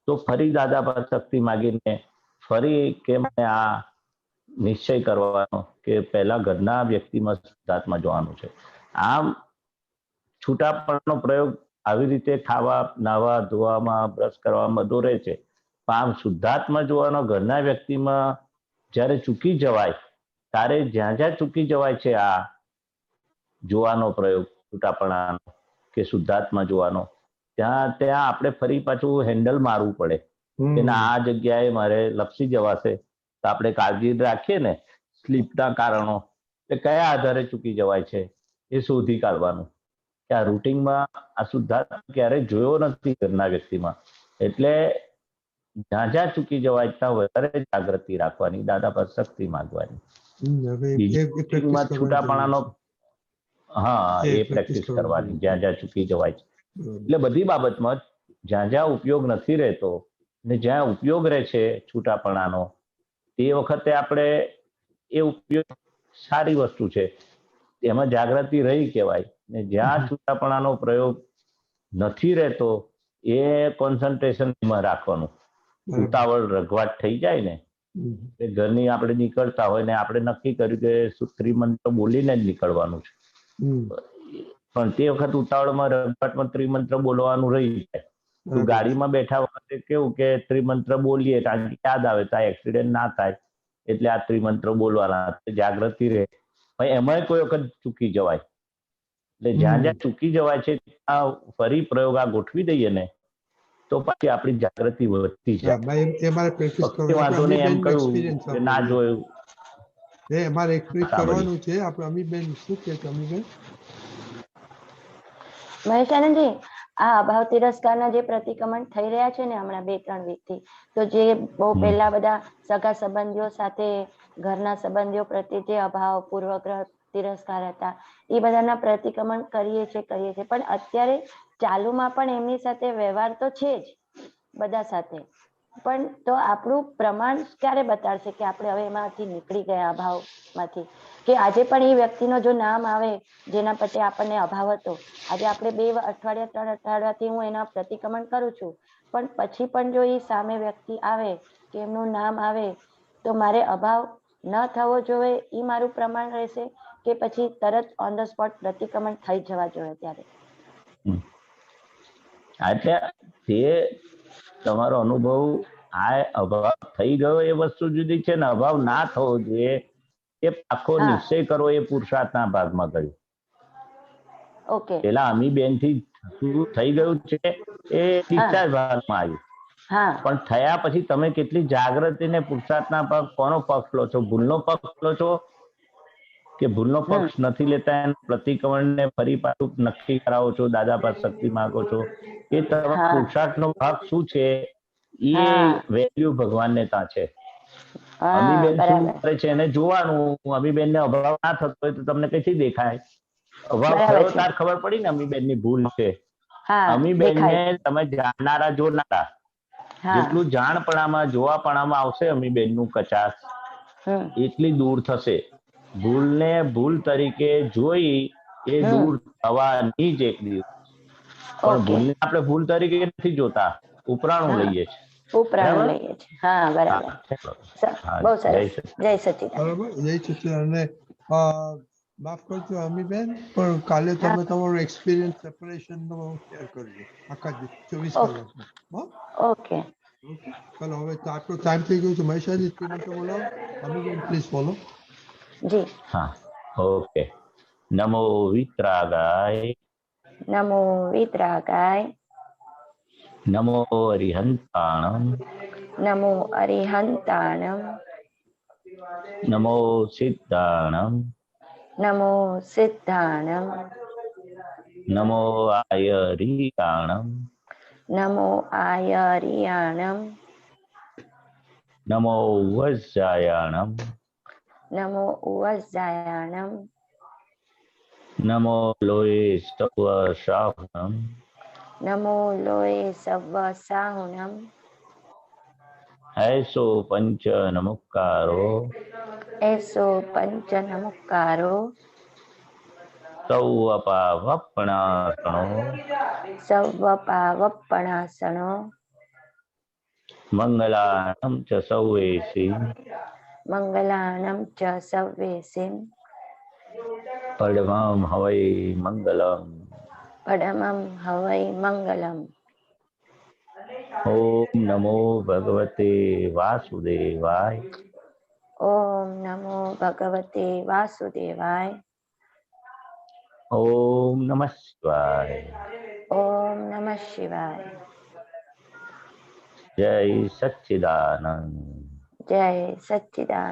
તો ફરી દાદા પર શક્તિ માગીને ફરી કે મને આ નિશ્ચય કરવાનો કે પહેલા ઘરના વ્યક્તિમાં શુદ્ધાત્મા જોવાનું છે. આમ છૂટાપણનો પ્રયોગ આવી રીતે ખાવા, નાવા, ધોવામાં, બ્રશ કરવામાં બધો રહે છે. પણ આમ શુદ્ધાત્મા જોવાનો ઘરના વ્યક્તિમાં જ્યારે ચૂકી જવાય ત્યારે જ્યાં જ્યાં ચૂકી જવાય છે આ જોવાનો પ્રયોગ છૂટાપણાનો કે શુદ્ધાત્મા જોવાનો, ત્યાં આપણે ફરી પાછું હેન્ડલ મારવું પડે કે ના આ જગ્યાએ મારે લપસી જવાશે. તો આપણે કાળજી રાખીએ ને સ્લીપના કારણો એ કયા આધારે ચૂકી જવાય છે એ શોધી કાઢવાનું. કે આ રૂટિનમાં આ શુદ્ધાત્મા ક્યારેય જોયો નથી ઘરના વ્યક્તિમાં. એટલે જ્યાં જ્યાં ચૂકી જવાય ત્યાં વધારે જાગૃતિ રાખવાની, દાદા પર શક્તિ માંગવાની. છૂટાપણાનો એ પ્રેક્ટિસ કરવાની જ્યાં જ્યાં ચૂકી જવાય છે. એટલે બધી બાબતમાં જ્યાં જ્યાં ઉપયોગ નથી રહેતો ને જ્યાં ઉપયોગ રહે છે છૂટાપણાનો, તે વખતે આપણે એ ઉપયોગ સારી વસ્તુ છે એમાં જાગૃતિ રહી કહેવાય. ને જ્યાં છૂટાપણાનો પ્રયોગ નથી રહેતો એ કોન્સન્ટ્રેશનમાં રાખવાનું. ઉતાવળ રઘવાટ થઈ જાય ને, ઘરની આપણે નીકળતા હોય ને આપણે નક્કી કર્યું કે ત્રિમંત્ર બોલીને જ નીકળવાનું છે, પણ તે વખત ઉતાવળમાં રઘવાટમાં ત્રિમંત્ર બોલવાનું રહી જાય. તો ગાડીમાં બેઠા વખતે કેવું કે ત્રિમંત્ર બોલીએ કારણ કે યાદ આવે તો એક્સિડન્ટ ના થાય એટલે આ ત્રિમંત્ર બોલવાના, જાગૃતિ રહે. એમાંય કોઈ વખત ચૂકી જવાય. એટલે જ્યાં જ્યાં ચૂકી જવાય છે ત્યાં ફરી પ્રયોગ આ ગોઠવી દઈએ ને તો પછી આપણી જાગૃતિ વધતી જાય. વાંધો નહીં એમ કહ્યું કે ના જોયું અમારે એક્સપ્રેસ કરવાનું છે. આપણે અમીબેન શું કહે છે? અમીબેન મહેશાનંદજી, આ અભાવ તિરસ્કારના જે પ્રતિક્રમણ થઈ રહ્યા છે ને હમણાં 2-3 વીકથી, તો જે બહુ પહેલા બધા સગા સંબંધીઓ સાથે ઘરના સંબંધીઓ પ્રત્યે જે અભાવ, પૂર્વગ્રહ, તિરસ્કાર હતા એ બધાના પ્રતિક્રમણ કરીએ છીએ. પણ અત્યારે ચાલુમાં પણ એમની સાથે વ્યવહાર તો છે જ બધા સાથે, પણ તો આપણું પ્રમાણ ક્યારે બતાડશે કે આપણે હવે એમાંથી નીકળી ગયા અભાવમાંથી? કે આજે પણ એ વ્યક્તિનો જો નામ આવે જેના પ્રત્યે આપણને અભાવ હતો, આજે આપણે 2 અઠવાડિયા 3 અઠવાડિયાથી હું એના પ્રતિક્રમણ કરું છું, પણ પછી પણ જો એ સામે વ્યક્તિ આવે કે એમનું નામ આવે તો મારે અભાવ ન થવો જોઈએ એ મારું પ્રમાણ રહેશે કે પછી તરત ઓન ધ સ્પોટ પ્રતિક્રમણ થઈ જવા જોઈએ? ત્યારે એટલે તે તમારો અનુભવ આ અભાવ થઈ ગયો એ વસ્તુ જુદી છે ને અભાવ ના થવો જોઈએ એ આખો નિશ્ચય કરવો એ પુરુષાર્થના ભાગમાં ગયું. પેલા અમીબેન થી શું થઈ ગયું છે એ ડિસ્ચાર્જ ભાગમાં આવ્યું. પણ થયા પછી તમે કેટલી જાગૃતિ ને પુરુષાર્થના પગ કોનો પક્ષ લો છો? ભૂલનો પક્ષ લો છો કે ભૂલનો પક્ષ નથી લેતા એના પ્રતિક્રમણને ફરી પાછું નક્કી કરાવો છો, દાદા પર શક્તિ માંગો છો? એ તમારા પુરુષાર્થનો ભાગ શું છે એ વેલ્યુ ભગવાનને ત્યાં છે. અમીબેન શું કરે છે એને જોવાનું. અમીબેન ને અભાવ ના થતો હોય તો તમને કઈથી દેખાય? બરાબર છે. તાર ખબર પડી ને અમીબેન ની ભૂલ છે. હા, અમીબેન ને દેખાય. તમે જાણનારા જોનારા હા. જેટલું જાણપણામાં જોવાપણામાં આવશે અમીબેન નું કચાશ એટલી દૂર થશે. ભૂલને ભૂલ તરીકે જોઈ એ દૂર થવાની જ એક દિવસ. પણ ભૂલને આપણે ભૂલ તરીકે નથી જોતા, ઉપરાણું લઈએ છીએ. ઉપરાણું લઈએ છીએ. હા, બરાબર. બહુ સરસ. જય સચિદાનંદ. બરાબર, જય સચિદાનંદ. અને માફ કરજો અમીબેન, પણ કાલે તમે તમારો એક્સપિરિયન્સ સેપરેશન નો શેર કરજો આખા 24 કલાકમાં. ઓકે. ચલો હવે આટલો ટાઈમ થઈ ગયો છે. મહેશાજી શ્રીમંત બોલાવો. Amiben please follow. જી. હા, ઓકે. નમો વિતરાગાય. નમો વિતરાગાય. નમો અરિહંતાણમ. નમો અરિહંતાણમ. નમો સિદ્ધાણમ. નમો સિદ્ધાણમ. નમો આયરિયાણમ. નમો આયરિયાણમ. નમો વજ્જાયાણમ. નમો વજ્જાયાણમ. નમો લોય સવ સાહુણમ. નમો લોય સવ સાહુણમ. એસો પંચ નમુકારો. એસો પંચ નમુકારો. સૌવપાવપણાસણો. સૌવપાવપણાસણો. મંગલાનમ ચ સૌવેસી. મંગલાનમ ચ સવ્યેસિમ. પડમમ હવૈ મંગલમ. પડમમ હવૈ મંગલમ. ઓમ નમો ભગવતે વાસુદેવાય. ઓમ નમો ભગવતે વાસુદેવાય. ઓમ નમઃ શિવાય. ઓમ નમઃ શિવાય. જય સચ્ચિદાનંદ. જય સચ્ચિદાનંદ.